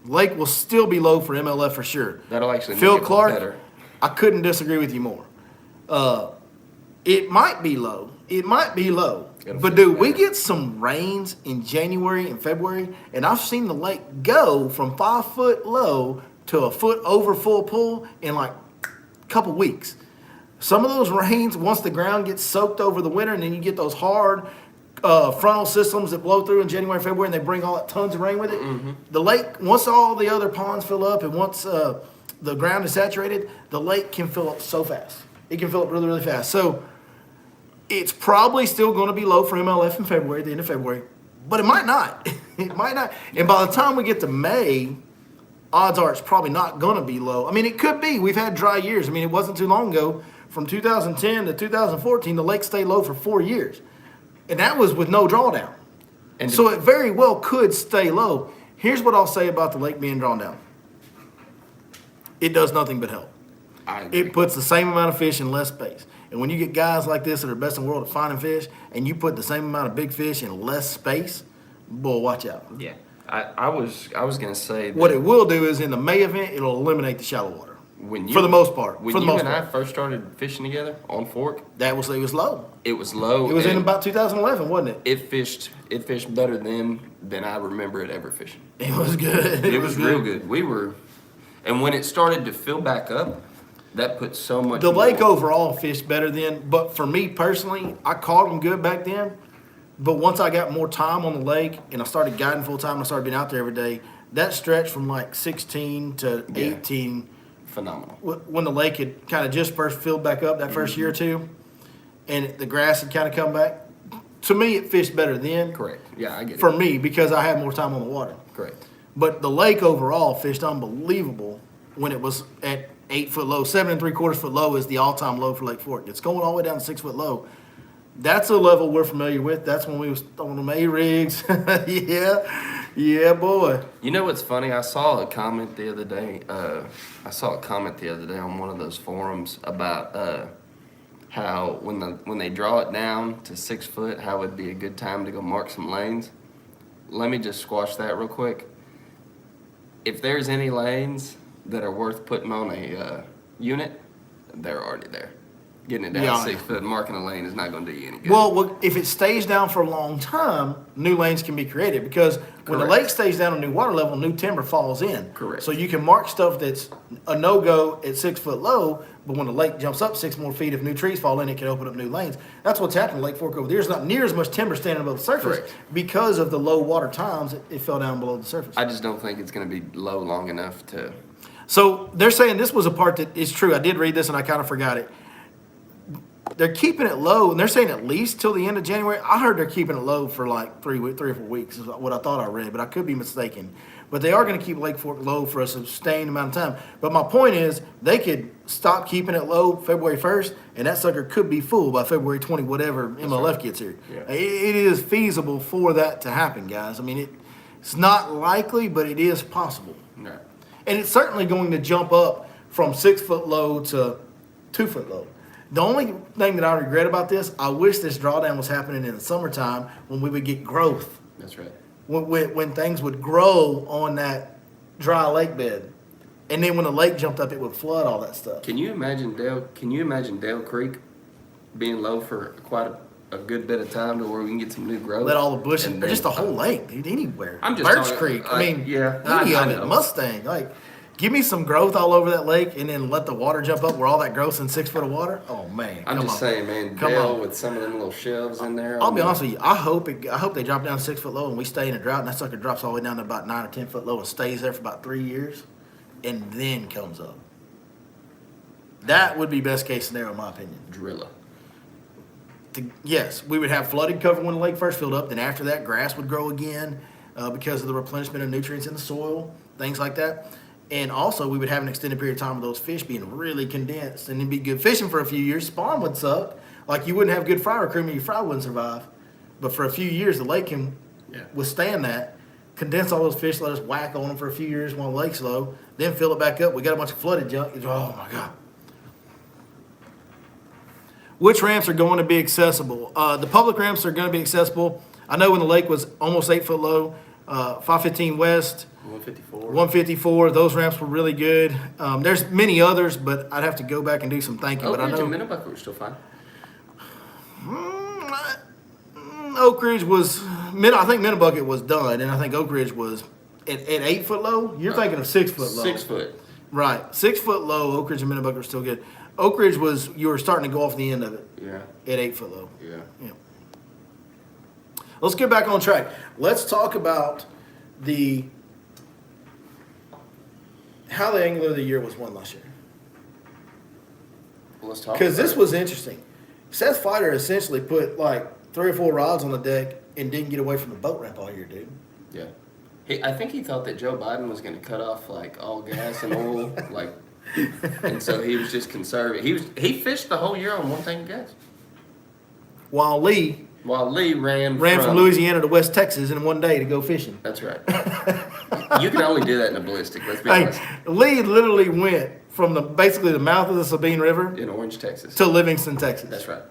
Lake will still be low for MLF for sure. That'll actually Phil make it Clark, better. I couldn't disagree with you more. It might be low. But, dude, we get some rains in January and February, and I've seen the lake go from 5 foot low to a foot over full pool in like a couple weeks. Some of those rains, once the ground gets soaked over the winter, and then you get those hard frontal systems that blow through in January and February, and they bring all that tons of rain with it. Mm-hmm. The lake, once all the other ponds fill up and once the ground is saturated, the lake can fill up so fast. It can fill up really, really fast. So it's probably still going to be low for MLF in February, the end of February, but it might not. It might not. And by the time we get to May, odds are it's probably not going to be low. I mean, it could be. We've had dry years. I mean, it wasn't too long ago. From 2010 to 2014, the lake stayed low for 4 years. And that was with no drawdown. And so it very well could stay low. Here's what I'll say about the lake being drawn down. It does nothing but help. It puts the same amount of fish in less space. And when you get guys like this that are best in the world at finding fish, and you put the same amount of big fish in less space, boy, watch out. Yeah, I was gonna say that what it will do is in the May event, it'll eliminate the shallow water. For the most part. When you and I first started fishing together on Fork, it was low. It was low. It was in about 2011, wasn't it? It fished better then than I remember it ever fishing. It was good. It was real good. And when it started to fill back up, that put so much. The lake overall fished better then, but for me personally, I caught them good back then. But once I got more time on the lake and I started guiding full time, I started being out there every day. That stretch from like 16 to 18, phenomenal. When the lake had kind of just first filled back up that first year or two, and the grass had kind of come back. To me, it fished better then. Correct. Yeah, I get it. For me, because I had more time on the water. Correct. But the lake overall fished unbelievable when it was at 8 foot low. 7 3/4 foot low is the all-time low for Lake Fork. It's going all the way down to 6 foot low. That's a level we're familiar with. That's when we was on them A-rigs. Yeah, boy. You know what's funny? I saw a comment the other day. On one of those forums about how when they draw it down to 6 foot, how it'd be a good time to go mark some lanes. Let me just squash that real quick. If there's any lanes that are worth putting on a unit, they're already there. getting it down Yeah. 6 foot and marking a lane is not going to do you any good. Well, if it stays down for a long time, new lanes can be created because when the Correct. lake stays down a new water level, new timber falls in. Correct. So you can mark stuff that's a no-go at 6 foot low, but when the lake jumps up 6 more feet, if new trees fall in, it can open up new lanes. That's what's happened in Lake Fork over there. There's not near as much timber standing above the surface Correct. because of the low water times. It fell down below the surface. I just don't think it's going to be low long enough to. So they're saying this was a part that is true. I did read this and I kind of forgot it. They're keeping it low, and they're saying at least till the end of January. I heard they're keeping it low for like 3 or 4 weeks, is what I thought I read, but I could be mistaken. But they are going to keep Lake Fork low for a sustained amount of time. But my point is, they could stop keeping it low February 1st, and that sucker could be full by February 20, whatever MLF gets here. Yeah. It is feasible for that to happen, guys. I mean, it's not likely, but it is possible. No. And it's certainly going to jump up from 6 foot low to 2 foot low. The only thing that I regret about this, I wish this drawdown was happening in the summertime when we would get growth. That's right. When things would grow on that dry lake bed. And then when the lake jumped up, it would flood all that stuff. Can you imagine Dale Creek being low for quite a good bit of time to where we can get some new growth? Let all the bushes, And then- just the whole lake, dude, anywhere. I'm just Birch talking- Creek, I mean, yeah, any I of it, know. Mustang. Like, give me some growth all over that lake and then let the water jump up where all that growth's in 6 foot of water. Oh, man. I'm come just on. saying, man, Come Dale on. with some of them little shelves in there. I'll be honest with you. I hope they drop down 6 foot low and we stay in a drought, and that sucker drops all the way down to about 9 or 10 foot low and stays there for about 3 years, and then comes up. That would be best case scenario, in my opinion. Drilla. Yes, we would have flooded cover when the lake first filled up. Then after that, grass would grow again because of the replenishment of nutrients in the soil, things like that. And also, we would have an extended period of time of those fish being really condensed, and it'd be good fishing for a few years. Spawn would suck. Like, you wouldn't have good fry recruitment, your fry wouldn't survive. But for a few years, the lake can withstand that. Condense all those fish, let us whack on them for a few years while the lake's low, then fill it back up. We got a bunch of flooded junk. Oh, my God. Which ramps are going to be accessible? The public ramps are going to be accessible. I know when the lake was almost 8 foot low, 515 West, 154. 154, those ramps were really good. There's many others, but I'd have to go back and do some thinking. Oak But I Ridge know and Minnebucker were still fine. Oak Ridge was, I think Minnebucket was done, and I think Oak Ridge was at 8 foot low. You're thinking of 6 foot low. 6 foot. Right. 6 foot low, Oak Ridge and Minnebucket were still good. Oak Ridge was, you were starting to go off the end of it Yeah. at 8 foot low. Yeah. Yeah. Let's get back on track. Let's talk about how the Angler of the Year was won last year. Well, let's talk. Because about this it. was interesting. Seth Fighter essentially put like 3 or 4 rods on the deck and didn't get away from the boat ramp all year, dude. Yeah. I think he thought that Joe Biden was going to cut off like all gas and oil, like, and so he was just conservative. He fished the whole year on one tank of gas, While Lee while Lee ran from Louisiana to West Texas in one day to go fishing. That's right. You can only do that in a ballistic. Let's be Hey, honest. Lee literally went from basically the mouth of the Sabine River In Orange, Texas. to Livingston, Texas. That's right.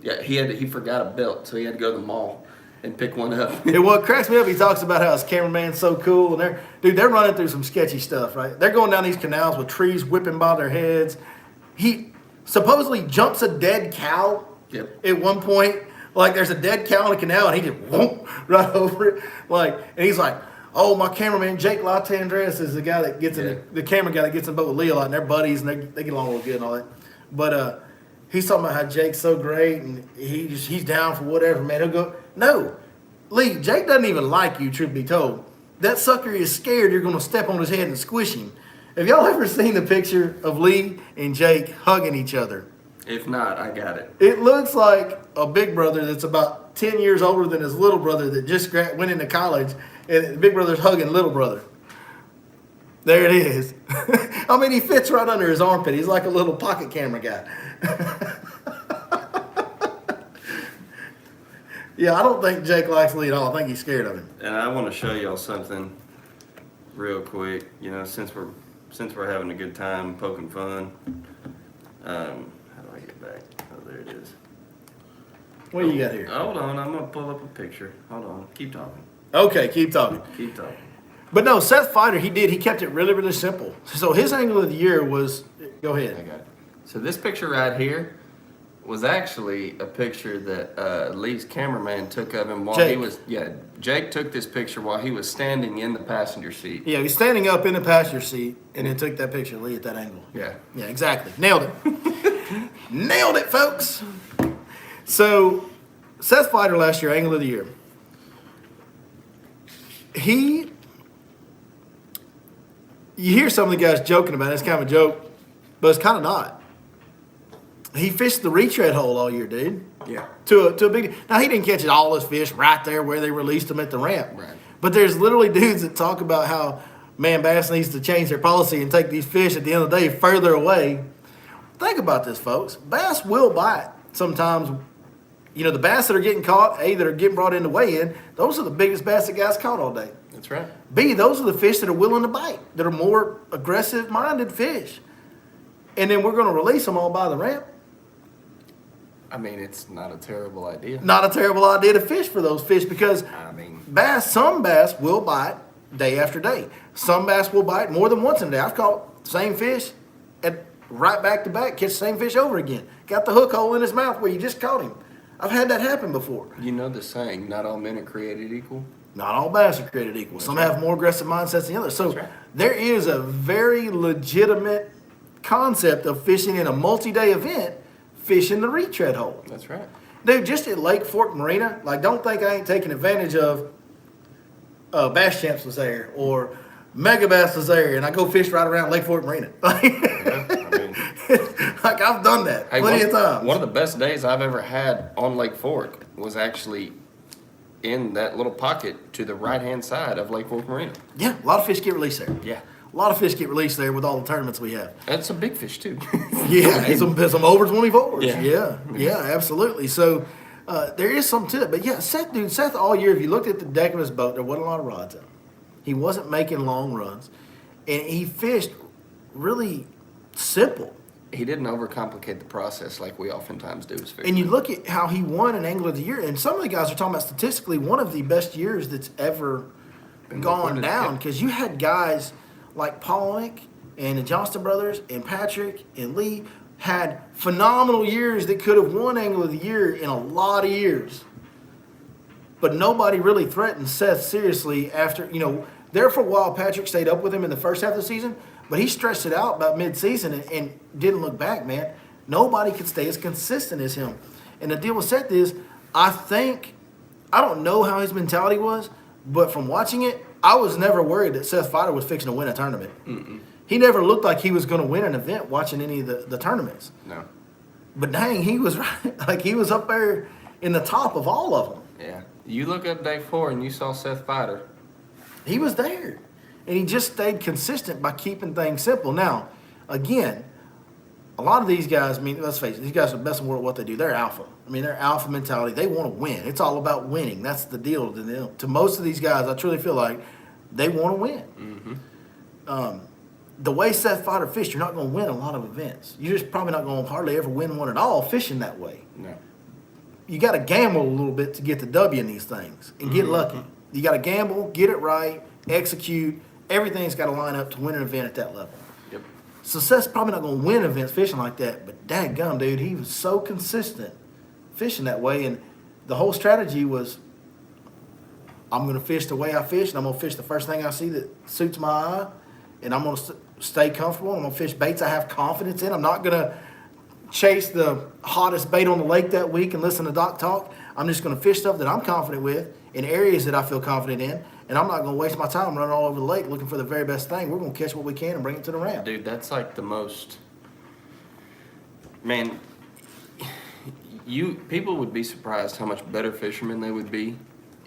Yeah, he forgot a belt, so he had to go to the mall and pick one up. And what cracks me up, he talks about how his cameraman's so cool, and they're running through some sketchy stuff, right? They're going down these canals with trees whipping by their heads. He supposedly jumps a dead cow at one point. Like, there's a dead cow in the canal, and he just whoop right over it. Like, and he's like, "Oh, my cameraman Jake Latandres is the guy that gets in the camera guy that gets in the boat with Lee a lot, and they're buddies, and they get along real good and all that." But he's talking about how Jake's so great, and he's down for whatever, man. He'll go, "No, Lee, Jake doesn't even like you, truth be told. That sucker is scared you're going to step on his head and squish him." Have y'all ever seen the picture of Lee and Jake hugging each other? If not, I got it. It looks like a big brother that's about 10 years older than his little brother that just went into college, and the big brother's hugging little brother. There it is. I mean, he fits right under his armpit. He's like a little pocket camera guy. Yeah, I don't think Jake likes Lee at all. I think he's scared of him. And I want to show y'all something real quick. You know, since we're having a good time poking fun. How do I get back? Oh, there it is. What do you got here? Hold on, I'm gonna pull up a picture. Hold on, keep talking. Okay, keep talking. Keep talking. But no, Seth Fighter, he kept it really, really simple. So his angle of the year was, go I ahead. got it. So this picture right here was actually a picture that Lee's cameraman took of him while Jake. he was. Yeah, Jake took this picture while he was standing in the passenger seat. Yeah, he's standing up in the passenger seat and then took that picture of Lee at that angle. Yeah. Yeah, exactly. Nailed it. Nailed it, folks. So, Seth Fighter last year, Angle of the Year. You hear some of the guys joking about it. It's kind of a joke, but it's kind of not. He fished the retread hole all year, dude. Yeah. To a big. Now he didn't catch all his fish right there where they released them at the ramp. Right. But there's literally dudes that talk about how bass needs to change their policy and take these fish at the end of the day further away. Think about this, folks. Bass will bite sometimes. You know, the bass that are getting caught, A, that are getting brought in to weigh in, those are the biggest bass that guys caught all day. That's right. B, those are the fish that are willing to bite, that are more aggressive-minded fish. And then we're going to release them all by the ramp. I mean, it's not a terrible idea. Not a terrible idea to fish for those fish because some bass will bite day after day. Some bass will bite more than once in a day. I've caught the same fish right back to back, catch the same fish over again. Got the hook hole in his mouth where you just caught him. I've had that happen before. You know the saying, not all men are created equal? Not all bass are created equal. That's Some right. have more aggressive mindsets than others. So That's right. there is a very legitimate concept of fishing in a multi-day event, fishing the retread hole. That's right. Dude, just at Lake Fork Marina, like, don't think I ain't taking advantage of Bass Champs was there or Mega Bass was there, and I go fish right around Lake Fork Marina. Yeah, I mean, like, I've done that plenty of times. One of the best days I've ever had on Lake Fork was actually in that little pocket to the right-hand side of Lake Fork Marina. Yeah, a lot of fish get released there. Yeah. A lot of fish get released there with all the tournaments we have. And some big fish, too. Yeah, some over 24s. Yeah. Yeah, absolutely. So there is something to it. But yeah, Seth all year, if you looked at the deck of his boat, there wasn't a lot of rods on. He wasn't making long runs. And he fished really simple. He didn't overcomplicate the process like we oftentimes do as fishermen. And you look at how he won an Angler of the Year, and some of the guys are talking about statistically one of the best years that's ever gone down. Because you had guys like Polnick and the Johnston brothers and Patrick and Lee had phenomenal years that could have won Angler of the Year in a lot of years. But nobody really threatened Seth seriously after, there for a while Patrick stayed up with him in the first half of the season, but he stretched it out about mid-season and didn't look back, man. Nobody could stay as consistent as him. And the deal with Seth is, I don't know how his mentality was, but from watching it, I was never worried that Seth Fighter was fixing to win a tournament. Mm-mm. He never looked like he was going to win an event watching any of the tournaments. No. But dang, he was right. Like, he was up there in the top of all of them. Yeah. You look up day 4 and you saw Seth Fighter. He was there. And he just stayed consistent by keeping things simple. Now, again, a lot of these guys, let's face it, these guys are the best in the world at what they do. They're alpha. They're alpha mentality. They want to win. It's all about winning. That's the deal to them. To most of these guys, I truly feel like they want to win. Mm-hmm. The way Seth Fighter fished, you're not going to win a lot of events. You're just probably not going to hardly ever win one at all fishing that way. No. You got to gamble a little bit to get the W in these things and get lucky. You got to gamble, get it right, execute. Everything's got to line up to win an event at that level. Yep. So Seth's probably not going to win events fishing like that, but dadgum, dude, he was so consistent fishing that way. And the whole strategy was, I'm going to fish the way I fish, and I'm going to fish the first thing I see that suits my eye, and I'm going to stay comfortable. I'm going to fish baits I have confidence in. I'm not going to chase the hottest bait on the lake that week and listen to Doc talk. I'm just going to fish stuff that I'm confident with in areas that I feel confident in, and I'm not going to waste my time running all over the lake looking for the very best thing. We're going to catch what we can and bring it to the ramp. Dude, that's like the most... Man, people would be surprised how much better fishermen they would be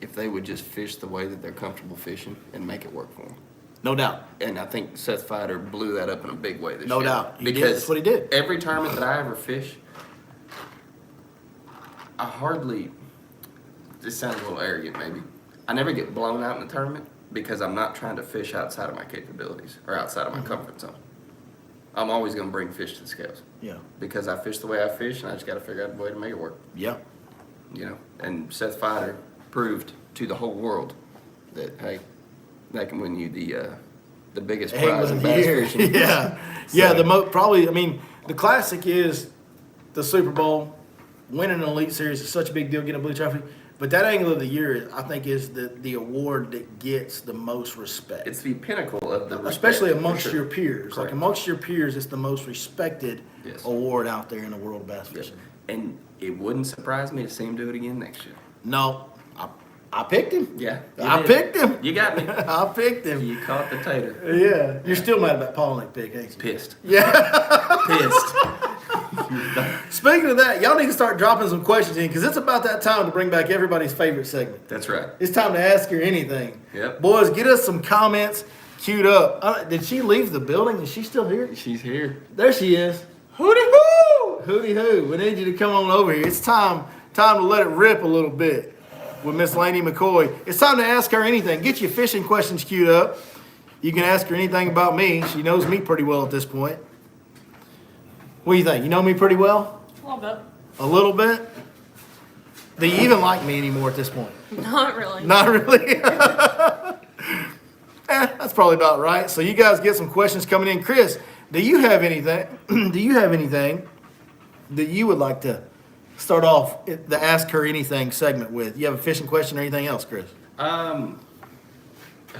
if they would just fish the way that they're comfortable fishing and make it work for them. No doubt. And I think Seth Fighter blew that up in a big way this year. No doubt. He did. Because That's what he did. Every tournament that I ever fish, I hardly... This sounds a little arrogant, maybe. I never get blown out in the tournament because I'm not trying to fish outside of my capabilities or outside of my comfort zone. I'm always going to bring fish to the scales. Yeah. Because I fish the way I fish, and I just got to figure out a way to make it work. Yeah. And Seth Fighter proved to the whole world that, hey, that can win you the biggest prize in bass fishing. Yeah. Yeah, the classic is the Super Bowl winning an Elite Series is such a big deal, getting a blue trophy. But that Angler of the Year, I think, is the award that gets the most respect. It's the pinnacle of the respect, especially amongst your peers. Correct. Like amongst your peers, it's the most respected Yes. award out there in the world of bass Yes. fishing. And it wouldn't surprise me to see him do it again next year. No, I picked him. Yeah. I picked him. You got me. I picked him. You caught the tater. Yeah. You're still mad about Polnick pick, ain't you? Pissed. Yeah. Pissed. Speaking of that, y'all need to start dropping some questions in because it's about that time to bring back everybody's favorite segment. That's right. It's time to ask her anything. Yep. Boys, get us some comments queued up. Did she leave the building? Is she still here? She's here. There she is. Hooty hoo! Hooty hoo. We need you to come on over here. It's time to let it rip a little bit with Miss Lainey McCoy. It's time to ask her anything. Get your fishing questions queued up. You can ask her anything about me. She knows me pretty well at this point. What do you think? You know me pretty well? A little bit. A little bit? Do you even like me anymore at this point? Not really. Not really? That's probably about right. So you guys get some questions coming in. Chris, do you have anything? Do you have anything that you would like to start off the Ask Her Anything segment with? You have a fishing question or anything else, Chris?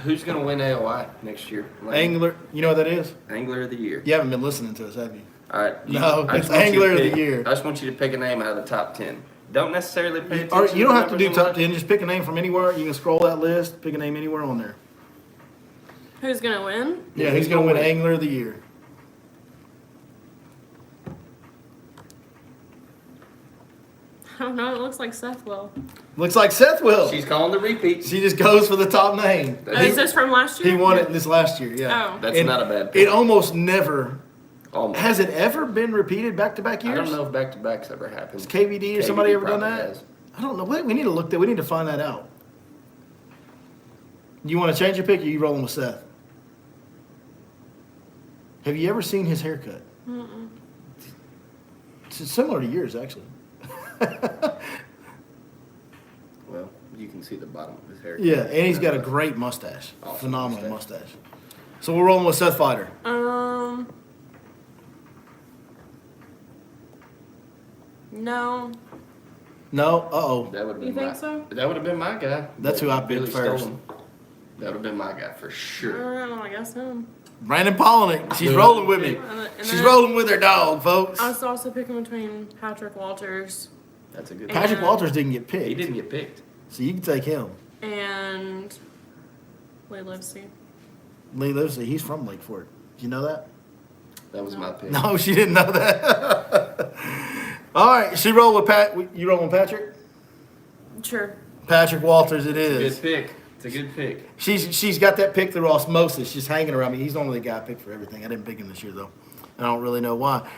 Who's gonna win AOY next year? Angler, you know what that is? Angler of the Year. You haven't been listening to us, have you? All right. No, I it's just want you to Angler of the pick- Year. I just want you to pick a name out of the top 10. Don't necessarily pay attention. Or you don't to have to do numbers on top that. 10. Just pick a name from anywhere. You can scroll that list, pick a name anywhere on there. Who's gonna win? Yeah, he's going to win Angler of the Year. I don't know. It looks like Seth will. Looks like Seth will. She's calling the repeat. She just goes for the top name. Oh, is this from last year? He won it this last year, yeah. Oh. That's And not a bad pick. It almost never. Almost. Has it ever been repeated back-to-back I years? don't know if back-to-back's ever happened. Has KVD or somebody ever done probably that? has. I don't know. We need to look that. We need to find that out. You want to change your pick, or you rolling with Seth? Have you ever seen his haircut? Mm-mm. It's similar to yours, actually. Well, you can see the bottom of his hair. Yeah, and he's got a great mustache. Awesome Phenomenal mustache. So we're rolling with Seth Fighter. No. No? Uh-oh. That would have You been think so? That would have been my guy. That's who I picked Billy first. Stolen. That would have been my guy for sure. I guess him. Brandon Polnick. She's Yeah. rolling with me. And She's then rolling with her dog, folks. I was also picking between Patrick Walters That's a good Patrick And- Walters didn't get picked. He didn't get picked. So you can take him. and Lee Livesey. Lee Livesey, he's from Lake Fork. Did you know that? That was my pick. No, she didn't know that. All right, she rolled with Pat. You rolling with Patrick? Sure. Patrick Walters it It's a is. good pick. It's a good pick. She's got that pick through osmosis. She's hanging around me. He's the only guy I picked for everything. I didn't pick him this year, though. I don't really know why.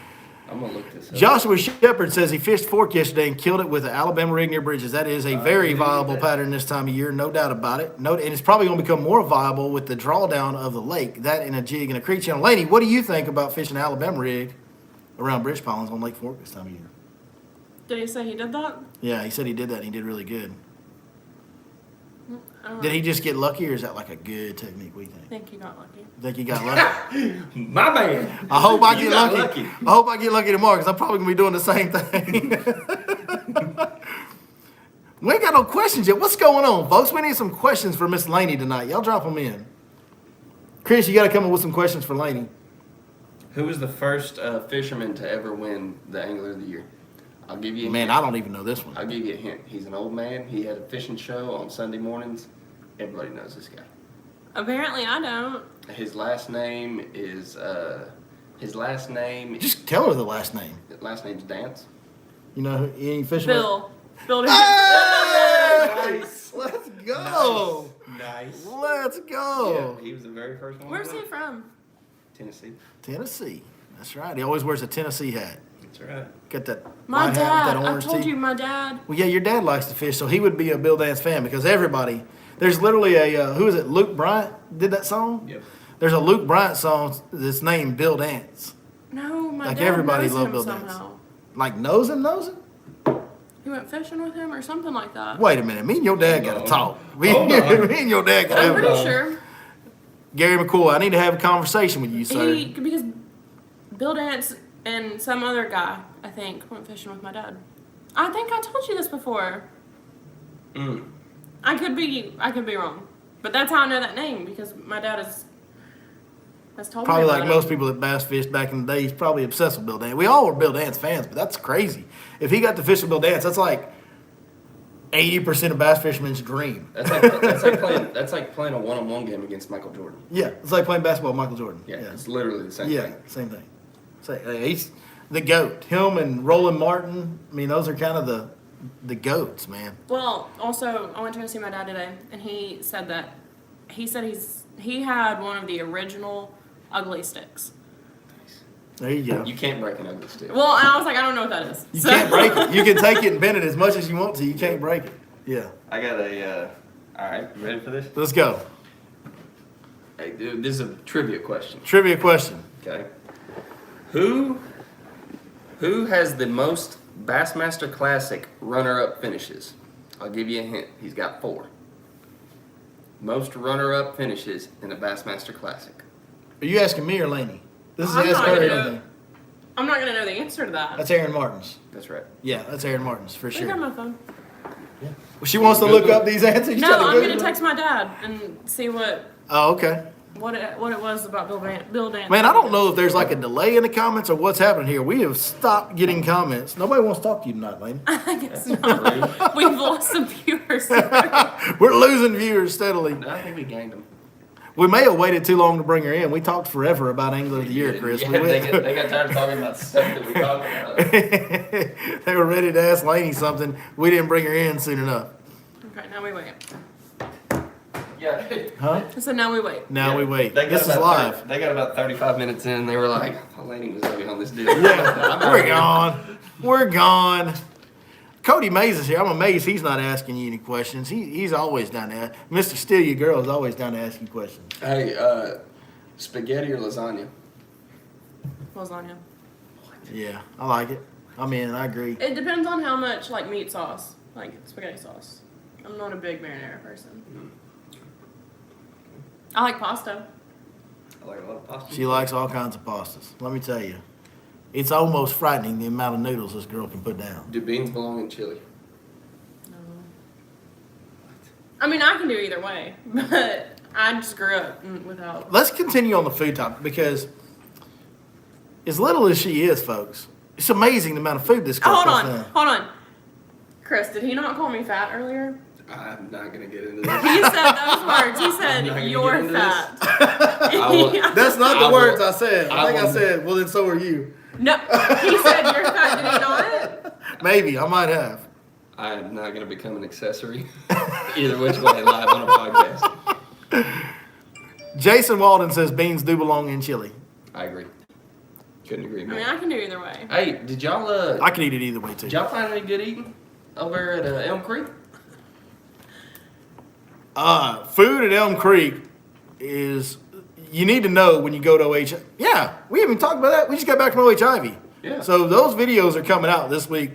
I'm going to look this up. Joshua Shepard says he fished fork yesterday and killed it with an Alabama rig near bridges. That is a very viable pattern this time of year, no doubt about it. And it's probably going to become more viable with the drawdown of the lake. That and a jig and a creek channel. Lady, what do you think about fishing Alabama rig around bridge pilings on Lake Fork this time of year? Did he say he did that? Yeah, he said he did that and he did really good. I don't Did know. he just get lucky or is that like a good technique, we I think? think he got lucky. Think he got lucky? My man. I hope I You get got lucky. lucky. I hope I get lucky tomorrow because I'm probably going to be doing the same thing. We ain't got no questions yet. What's going on, folks? We need some questions for Miss Laney tonight. Y'all drop them in. Chris, you got to come up with some questions for Laney. Who was the first fisherman to ever win the Angler of the Year? I'll give you a Man, hint. I don't even know this one. I'll give you a hint. He's an old man. He had a fishing show on Sunday mornings. Everybody knows this guy. Apparently, I don't. His last name is Just tell her the last name. last name's Dance. You know, any fisherman? Bill. Bill. Hey! Let's go. Nice. Let's go. Yeah, he was the very first one. Where's to he win. from? Tennessee. Tennessee. That's right. He always wears a Tennessee hat. That's right. Got that My white dad. hat with that I orange told tee. you, my dad. Well, yeah, your dad likes to fish, so he would be a Bill Dance fan because everybody. There's literally a who is it? Luke Bryant did that song. Yep. There's a Luke Bryant song that's named Bill Dance. No, my Like dad everybody knows loved him Bill Dance. somehow. Like knows him. He went fishing with him or something like that. Wait a minute. Me and your dad got to Hold talk. on. Me Hold on. and your dad got to I'm have pretty a sure. Gary McCoy, I need to have a conversation with you, sir. Because Bill Dance and some other guy, I think, went fishing with my dad. I think I told you this before. I could be wrong, but that's how I know that name because my dad has told Probably me like about most it. people that bass fished back in the day, he's probably obsessed with Bill Dance. We all were Bill Dance fans, but that's crazy. If he got to fish with Bill Dance, that's like 80% of bass fishermen's dream. That's like playing a one-on-one game against Michael Jordan. Yeah, it's like playing basketball with Michael Jordan. Yeah, it's literally the same Yeah, thing. same thing. He's the GOAT. Him and Roland Martin, I mean, those are kind of the GOATs, man. Well, also, I went to go see my dad today, and he said he had one of the original ugly sticks. There you go. You can't break an ugly stick. Well, and I was like, I don't know what that is. You can't break it. You can take it and bend it as much as you want to. You can't break it. Yeah. I got a. All right, you ready for this? Let's go. Hey, dude, this is a trivia question. Trivia question. Okay. Who has the most Bassmaster Classic runner-up finishes? I'll give you a hint. He's got 4. Most runner-up finishes in a Bassmaster Classic. Are you asking me or Laney? This is I'm Ask not Her gonna Anything. know. I'm not gonna know the answer to that. That's Aaron Martin's. That's right. Yeah, that's Aaron Martin's for Look sure. at my phone. Well, she wants to look up these answers. You No, trying to I'm Google gonna them? text my dad and see what Oh, okay. it was about Bill Dance. Man, I don't know if there's like a delay in the comments or what's happening here. We have stopped getting comments. Nobody wants to talk to you tonight, Lane. I guess not. We've lost some viewers. We're losing viewers steadily. No, I think we gained them. We may have waited too long to bring her in. We talked forever about Angler of the Year, Chris. Yeah, We went- they got tired of talking about stuff that we talked about. They were ready to ask Laney something. We didn't bring her in soon enough. Okay, now we wait. Yeah. Huh? So now we wait. Now we wait. They got This is about live. 30 they got about 35 minutes in. They were like, "Oh, Laney was heavy on this deal." Yeah, we're gone. We're gone. Cody Mays is here. I'm amazed he's not asking you any questions. He's always down there. Mr. Steal Your Girl is always down to ask you questions. Hey, spaghetti or lasagna? Lasagna. Yeah, I like it. I'm in. I agree. It depends on how much like meat sauce, like spaghetti sauce. I'm not a big marinara person. I like pasta. I like a lot of pasta. She likes all kinds of pastas. Let me tell you, it's almost frightening the amount of noodles this girl can put down. Do beans belong in chili? No. I mean, I can do either way, but I just grew up without. Let's continue on the food topic because, as little as she is, folks, it's amazing the amount of food this girl Hold puts on, down. hold on. Chris, did he not call me fat earlier? I'm not gonna get into this. He said those words. He I'm not said, gonna "You're get into this. fat." I will- That's not I the will- words I said. I think I will- said, well, then so are you. No, he said you're fat. Did he not? Maybe. I might have. I am not gonna become an accessory. Either which way, live on a podcast. Jason Walden says beans do belong in chili. I agree. Couldn't agree I more. mean, I can do either way. Hey, did y'all I can eat it either way, too. did y'all find any good eating over at Elm Creek? Food at Elm Creek is, you need to know when you go to OH. Yeah, we haven't talked about that. We just got back from OHIV. Yeah. So those videos are coming out this week.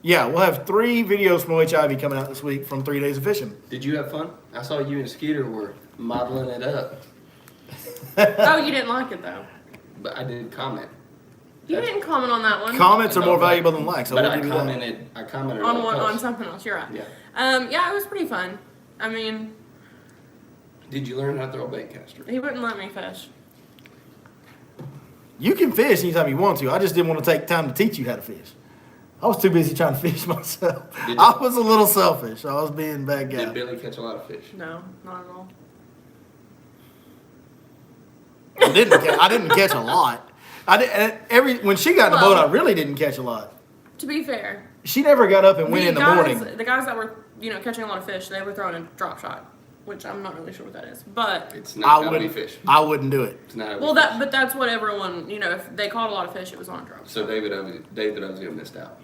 Yeah, we'll have 3 videos from OHIV coming out this week from 3 days of fishing. Did you have fun? I saw you and Skeeter were modeling it up, Oh, you didn't like it though. but I did comment. You didn't comment on that one. Comments are No, more but- valuable than likes. So But we'll I give you that. commented on the one on post. something else. You're right. Yeah. Yeah, it was pretty fun. I mean, Did you learn how to throw a bait caster? he wouldn't let me fish. You can fish anytime you want to. I just didn't want to take time to teach you how to fish. I was too busy trying to fish myself. Did you- I was a little selfish. I was being a bad guy. Did Billy catch a lot of fish? No, not at all. I didn't catch a lot. When she got in the boat, I really didn't catch a lot. To be fair, She never got up and went in the morning. the guys that were catching a lot of fish, they were throwing a drop shot, which I'm not really sure what that is. But It's I not gotta be wouldn't. fish. I wouldn't do it. It's not. well, but that's what everyone if they caught a lot of fish, it was on a drop. So David Ozio missed out.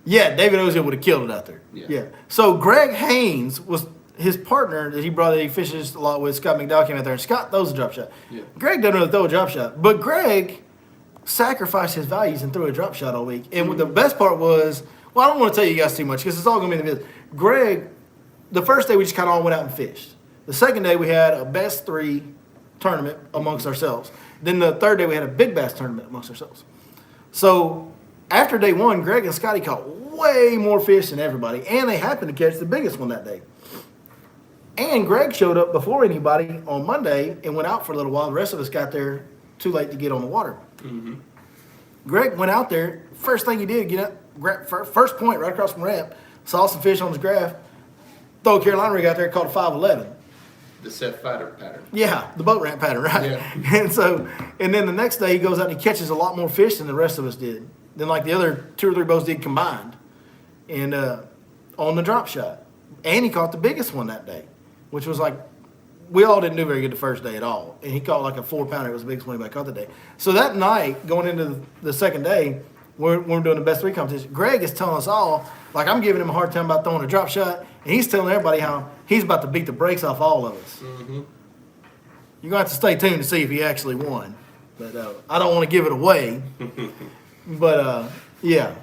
Yeah, David Ozio would have killed it out there. Yeah. So Greg Haynes was his partner that he fishes a lot with. Scott McDowell came out there, and Scott throws a drop shot. Yeah. Greg doesn't really throw a drop shot, but Greg sacrificed his values and threw a drop shot all week. And the best part was, well, I don't want to tell you guys too much because it's all going to be in the video. Greg, the first day we just kind of all went out and fished. The second day we had a best 3 tournament amongst ourselves. Then the third day we had a big bass tournament amongst ourselves. So after day 1, Greg and Scotty caught way more fish than everybody, and they happened to catch the biggest one that day. And Greg showed up before anybody on Monday and went out for a little while. The rest of us got there too late to get on the water. Mm-hmm. Greg went out there. First thing he did, get up, first point right across from ramp, saw some fish on his graph, throw a Carolina rig out there, caught a 5'11". The set fighter pattern. Yeah, the boat ramp pattern, right? Yeah. And then the next day he goes out and he catches a lot more fish than the rest of us did. Than like the other 2 or 3 boats did combined. And on the drop shot. And he caught the biggest one that day, which was like, we all didn't do very good the first day at all. And he caught like a 4-pounder. It was the biggest one anybody caught that day. So that night, going into the second day, we're doing the best 3 competition. Greg is telling us all, like I'm giving him a hard time about throwing a drop shot, and he's telling everybody how he's about to beat the brakes off all of us. Mm-hmm. You're going to have to stay tuned to see if he actually won. But I don't want to give it away. But, yeah,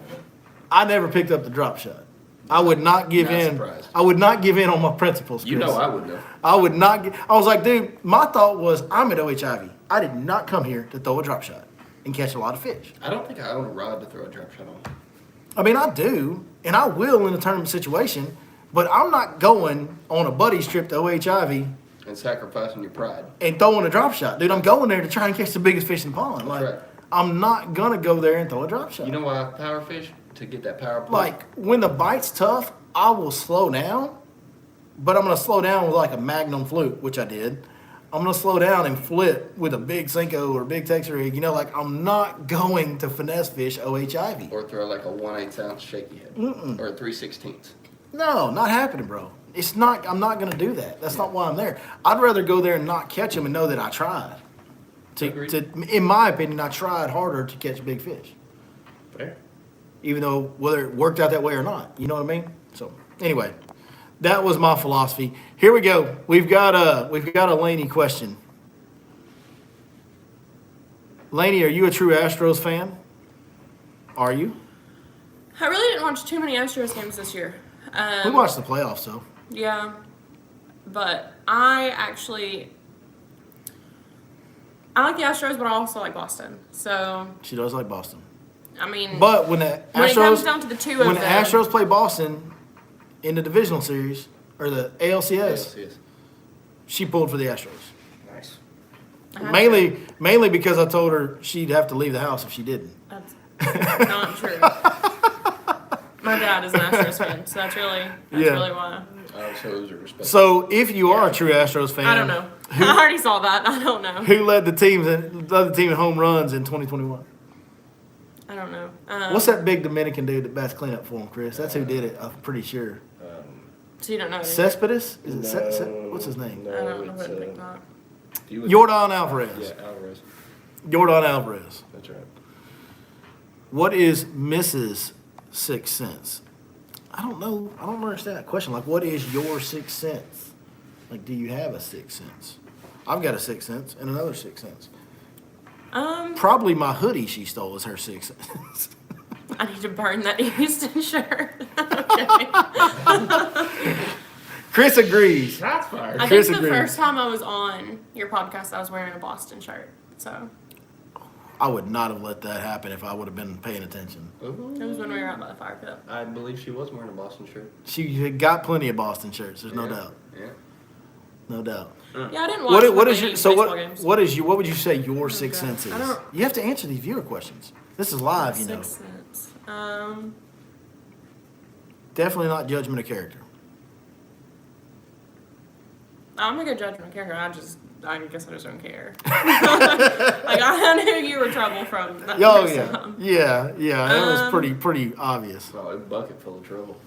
I never picked up the drop shot. I would not give in. Surprised. I would not give in on my principles, Chris. You know I would know. I would not. I was like, dude, my thought was, I'm at OHIV. I did not come here to throw a drop shot and catch a lot of fish. I don't think I own a rod to throw a drop shot on. I mean, I do, and I will in a tournament situation, but I'm not going on a buddy's trip to OHIV And sacrificing your pride. and throwing a drop shot. Dude, I'm going there to try and catch the biggest fish in the pond. That's Like, right. I'm not going to go there and throw a drop shot. You know why I power fish? To get that power play. Like, when the bite's tough, I will slow down, but I'm going to slow down with like a Magnum fluke, which I did. I'm going to slow down and flip with a big Senko or a big Texas rig. You know, like, I'm not going to finesse fish OHIV. Or throw like a 1/8 ounce shaky head. Mm-mm. Or a 3/16. No, not happening, bro. It's not. I'm not going to do that. That's not why I'm there. I'd rather go there and not catch them and know that I tried. Agreed. In my opinion, I tried harder to catch big fish. Fair. Even though whether it worked out that way or not. You know what I mean? So anyway, that was my philosophy. Here we go. We've got a Laney question. Laney, are you a true Astros fan? Are you? I really didn't watch too many Astros games this year. We watched the playoffs, though. Yeah, but I like the Astros, but I also like Boston. So She does like Boston. I mean, But when the when it Astros, comes down to the two of when the them, Astros play Boston in the divisional series or the ALCS, Yes. she pulled for the Astros. Nice. I have Mainly because I told her she'd have to leave the house if she didn't. That's not true. My dad is an Astros fan, so that's really why. So those are respectful. So if you are a true Astros fan, I don't know. I already saw that. I don't know. Who led the team in home runs in 2021? I don't know. What's that big Dominican dude that bats cleanup for him, Chris? That's who did it. I'm pretty sure. So you don't know. Cespedes? Is it what's his name? I don't know who to think that. Jordan Alvarez. Yeah, Alvarez. Jordan Alvarez. That's right. What is Mrs. Sixth Sense? I don't know. I don't understand that question. Like, what is your sixth sense? Like, do you have a sixth sense? I've got a sixth sense and another sixth sense. Probably my hoodie she stole is her sixth sense. I need to burn that Houston shirt. Okay. Chris agrees. Shots fired. I Chris think the agrees. first time I was on your podcast, I was wearing a Boston shirt. So I would not have let that happen if I would have been paying attention. it was when we were out by the fire pit. I believe she was wearing a Boston shirt. She had got plenty of Boston shirts. There's no doubt. Yeah. No doubt. Yeah, I didn't watch What is many your so baseball games. what would you say your sixth God. sense is? I don't- You have to answer these viewer questions. This is live, you know. Sixth sense. Definitely not judgment of character. I'm a good judgment of character. I guess I just don't care. Like I knew you were trouble from that Oh first yeah, time. yeah. It was pretty obvious. Oh, a bucket full of trouble.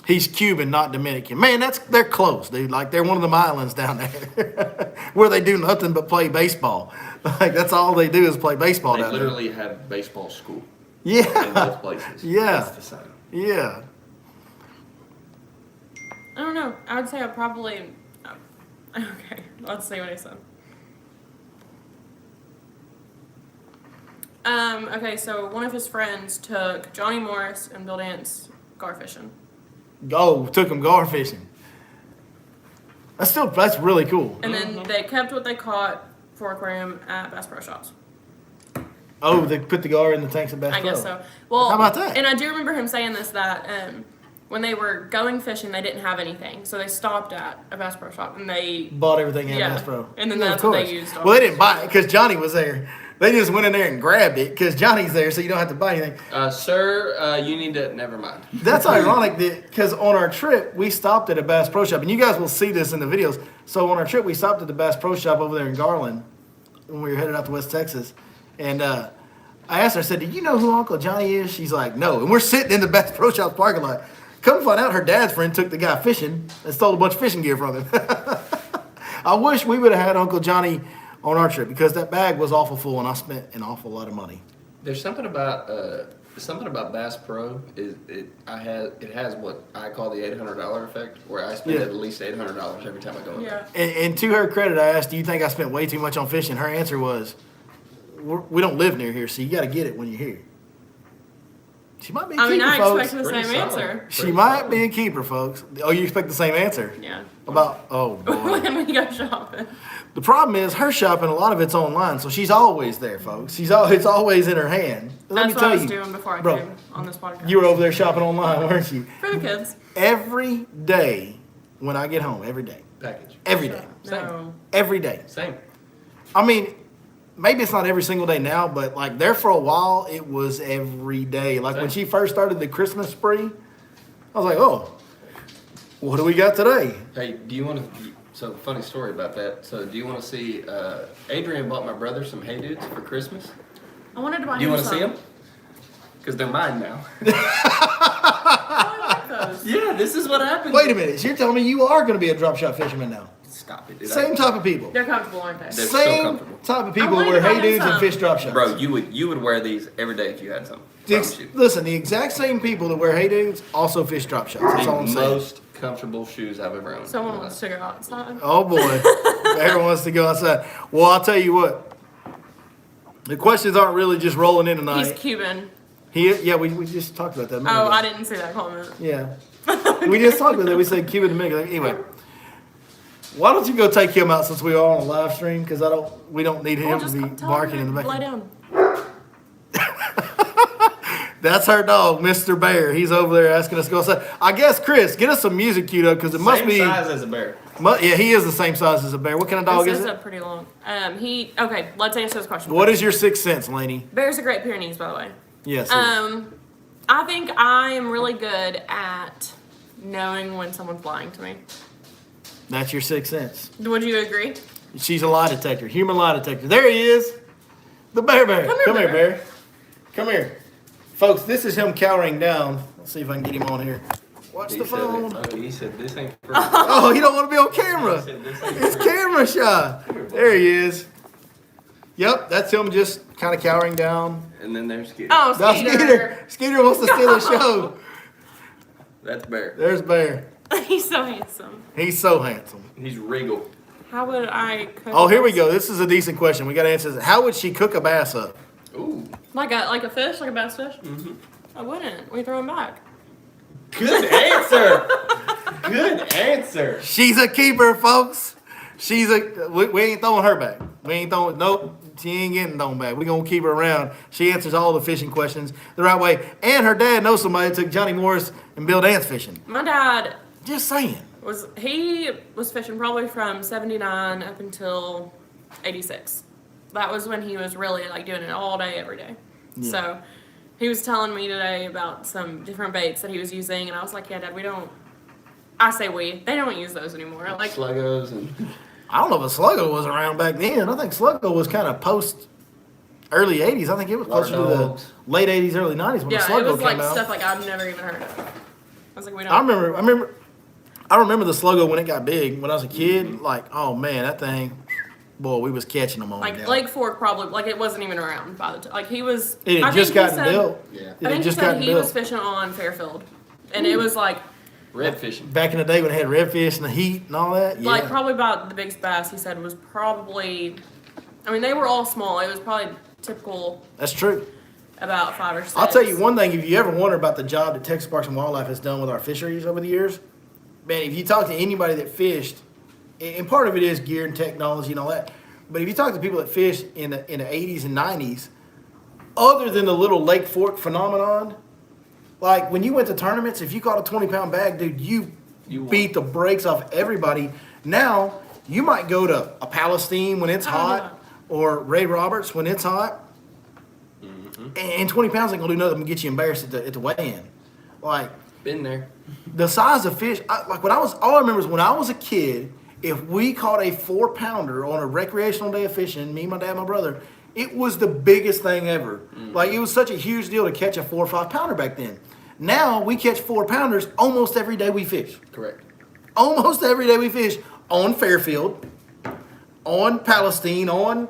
He's Cuban, not Dominican. Man, they're close, dude. Like they're one of them islands down there where they do nothing but play baseball. Like that's all they do is play baseball They down there. literally have baseball school in Yeah, both places. Yeah. It's the same. yeah. I don't know. I would say I probably. Okay, let's see what he said. Okay, so one of his friends took Johnny Morris and Bill Dance gar fishing. Oh, took them gar fishing. That's really cool. And then they kept what they caught for aquarium at Bass Pro Shops. Oh, they put the gar in the tanks at Bass I Pro. guess so. Well, how about that? And I do remember him saying this, that when they were going fishing, they didn't have anything, so they stopped at a Bass Pro Shop and they Bought everything at Yeah. Bass Pro. And then Yeah, that's of what they course. used on Well, they it. didn't buy it because Johnny was there. They just went in there and grabbed it because Johnny's there, so you don't have to buy anything. Sir, you need to. Never mind. That's ironic because on our trip, we stopped at a Bass Pro Shop, and you guys will see this in the videos. So on our trip, we stopped at the Bass Pro Shop over there in Garland when we were headed out to West Texas. And I asked her, I said, do you know who Uncle Johnny is? She's like, no. And we're sitting in the Bass Pro Shop parking lot. Come to find out, her dad's friend took the guy fishing and stole a bunch of fishing gear from him. I wish we would have had Uncle Johnny on our trip because that bag was awful full and I spent an awful lot of money. There's something about Bass Pro. It has what I call the $800 effect, where I spend Yeah. at least $800 every time I go in Yeah. there. And to her credit, I asked, do you think I spent way too much on fishing? Her answer was, we don't live near here, so you got to get it when you're here. She might be a keeper, I mean, I folks. expect the Pretty same solid. answer. She might be a keeper, folks. Oh, you expect the same answer? Yeah. About, oh, boy. When we go shopping. The problem is her shopping, a lot of it's online, so she's always there, folks. It's always in her hand. Let me That's what tell I was you, doing before I bro, came on this podcast. you were over there shopping online, weren't you? For the kids. Every day when I get home, every day. Package. Every day. No. Every day. Same. I mean, maybe it's not every single day now, but like there for a while, it was every day. Like when she first started the Christmas spree, I was like, oh, what do we got today? Hey, do you want to? So funny story about that. So do you want to see? Adrian bought my brother some Hey Dudes for Christmas. I wanted to buy Do you him want to see some. them? Because they're mine now. I like those. Yeah, this is what happened. Wait a minute, so you're telling me you are going to be a drop shot fisherman now? Stop it. Dude. Same type of people. They're comfortable, aren't they? They're so Same comfortable. type of people I wear wanted to buy Hey Dudes and some. fish drop shots. Bro, you would wear these every day if you had some. Promise you. Listen, the exact same people that wear Hey Dudes also fish drop shots. That's all I'm The saying. most comfortable shoes I've ever owned. Someone wants to go outside. Oh boy, everyone wants to go outside. Well, I'll tell you what. The questions aren't really just rolling in tonight. He's Cuban. Yeah, we just talked about that. a minute Oh, ago. I didn't see that comment. Yeah, we just talked about that. We said Cuban Dominican. Anyway, why don't you go take him out since we are on a live stream? Because we don't need him Well, to just be tell barking him in the to lay back. down. That's her dog, Mr. Bear. He's over there asking us to go outside. I guess Chris, get us some music queued up because it must Same be. size as a bear. Yeah, he is the same size as a bear. What kind of dog This is is it? a pretty long. Okay, let's answer this question. What is your sixth sense, Lainey? Bears are Great Pyrenees, by the way. Yes. I think I am really good at knowing when someone's lying to me. That's your sixth sense. Would you agree? She's a lie detector, human lie detector. There he is, the bear. Come here, Bear. Bear. Come here, folks. This is him cowering down. Let's see if I can get him on here. Watch the phone. He said this ain't free. Oh, he don't want to be on He camera. said this ain't It's free. camera shy. There he is. Yep, that's him just kind of cowering down. And then there's Skeeter. Oh, Now Skeeter. Skeeter. Skeeter wants to steal the show. That's Bear. There's Bear. He's so handsome. He's so handsome. He's regal. How would I cook? Oh, here we go. This is a decent question. We got to answer this. How would she cook a bass up? Ooh. Like a fish, like a bass fish? Mm-hmm. I wouldn't. We throw him back. Good answer. Good answer. She's a keeper, folks. We ain't throwing her back. Nope. She ain't getting thrown back. We gonna keep her around. She answers all the fishing questions the right way. And her dad knows somebody that took Johnny Morris and Bill Dance fishing. My dad Just saying. was fishing probably from 79 up until 86. That was when he was really like doing it all day, every day. Yeah. So he was telling me today about some different baits that he was using, and I was like, yeah, Dad, they don't use those anymore. Like, Sluggos and I don't know if a Sluggo was around back then. I think Sluggo was kind of post early 80s. I think it was closer to the Dogs. late 80s, early 90s when the yeah, Sluggo it was like came out. stuff like I've never even heard of. I was like, we don't. I remember the Sluggo when it got big. When I was a kid, like, oh man, that thing, boy, we was catching them on Like down. Lake Fork probably, like it wasn't even around by the time. Like he was. It I had think just he gotten said- built. Yeah. It I had think he just said gotten he built. was fishing on Fairfield, and it was like red fishing. Back in the day when it had redfish and the heat and all that. Yeah. like probably about the biggest bass he said was probably. I mean, they were all small. It was probably typical That's true. about 5 or 6. I'll tell you one thing. If you ever wonder about the job that Texas Parks and Wildlife has done with our fisheries over the years, man, if you talk to anybody that fished, and part of it is gear and technology and all that, but if you talk to people that fished in the 80s and 90s, other than the little Lake Fork phenomenon, like when you went to tournaments, if you caught a 20-pound bag, dude, you beat the brakes off everybody. Now, you might go to a Palestine when it's hot or Ray Roberts when it's hot, and 20 pounds ain't gonna do nothing but get you embarrassed at the weigh-in. Like, Been there. the size of fish, all I remember is when I was a kid, if we caught a 4-pounder on a recreational day of fishing, me, my dad, my brother, it was the biggest thing ever. Like, it was such a huge deal to catch a 4 or 5-pounder back then. Now, we catch 4-pounders almost every day we fish. Correct. Almost every day we fish on Fairfield, on Palestine, on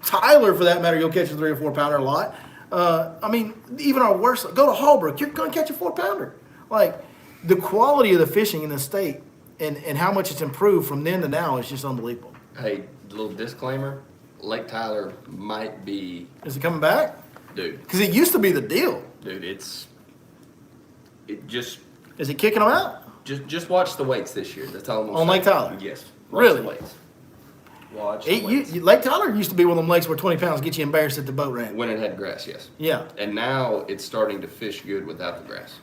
Tyler, for that matter, you'll catch a 3 or 4-pounder a lot. I mean, even our worst, go to Hallbrook, you're going to catch a 4-pounder. Like, the quality of the fishing in the state and how much it's improved from then to now is just unbelievable. Hey, little disclaimer, Lake Tyler might be... Is it coming back? Dude. Because it used to be the deal. Dude, it just... Is it kicking them out? Just watch the weights this year. That's all I'm gonna On say. Lake Tyler? Yes. Really? The weights. Watch the weights. Lake Tyler used to be one of them lakes where 20 pounds get you embarrassed at the boat ramp. When it had grass, yes. Yeah. And now it's starting to fish good without the grass.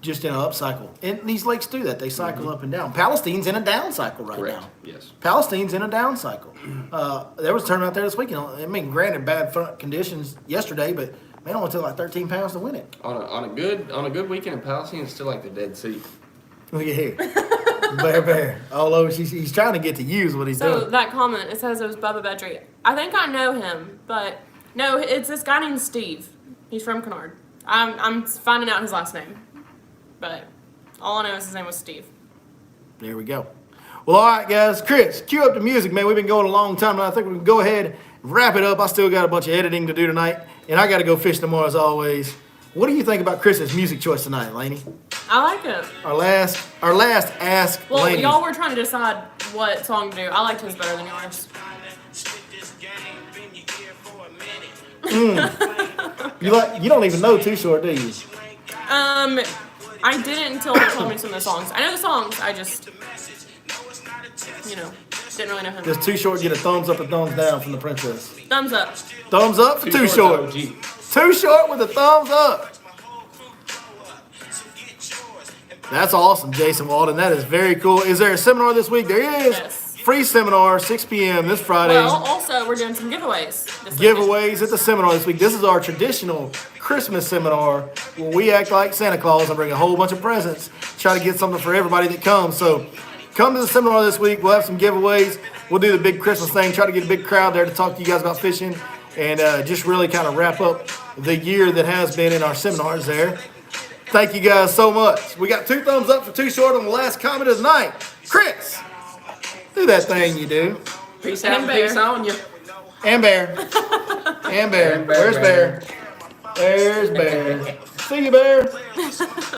Just in an up cycle. And these lakes do that. They cycle up and down. Palestine's in a down cycle right Correct. now. Yes. Palestine's in a down cycle. There was a tournament out there this weekend. I mean, granted, bad front conditions yesterday, but man, it only took like 13 pounds to win it. On a good weekend in Palestine, it's still like the Dead Sea. Look at here. Bear. All over. He's trying to get to use what he's So doing. that comment, it says it was Bubba Bedry. I think I know him, but no, it's this guy named Steve. He's from Kennard. I'm finding out his last name, but all I know is his name was Steve. There we go. Well, all right, guys. Chris, cue up the music, man. We've been going a long time, and I think we can go ahead and wrap it up. I still got a bunch of editing to do tonight, and I got to go fish tomorrow as always. What do you think about Chris's music choice tonight, Lainey? I like it. Our last Ask Well, Lainey. y'all were trying to decide what song to do. I liked his better than yours. You don't even know Too Short, do you? I didn't until he told me some of the songs. I know the songs, I just, didn't really know him. Does Too Short get a thumbs up or thumbs down from the princess? Thumbs up. Thumbs up for Too Short. Too Short with a thumbs up. That's awesome, Jason Walden. That is very cool. Is there a seminar this week? There is. Yes. Free seminar, 6 p.m. this Friday. Well, also, we're doing some giveaways this Giveaways at the seminar this week. This is our traditional Christmas seminar where we act like Santa Claus and bring a whole bunch of presents, try to get something for everybody that comes. So come to the seminar this week. We'll have some giveaways. We'll do the big Christmas thing, try to get a big crowd there to talk to you guys about fishing and just really kind of wrap up the year that has been in our seminars there. Thank you guys so much. We got 2 thumbs up for Too Short on the last comment of the night. Chris, do that thing you do. Peace out and peace on you. And Bear. And Bear. Where's Bear? There's Bear. See you, Bear.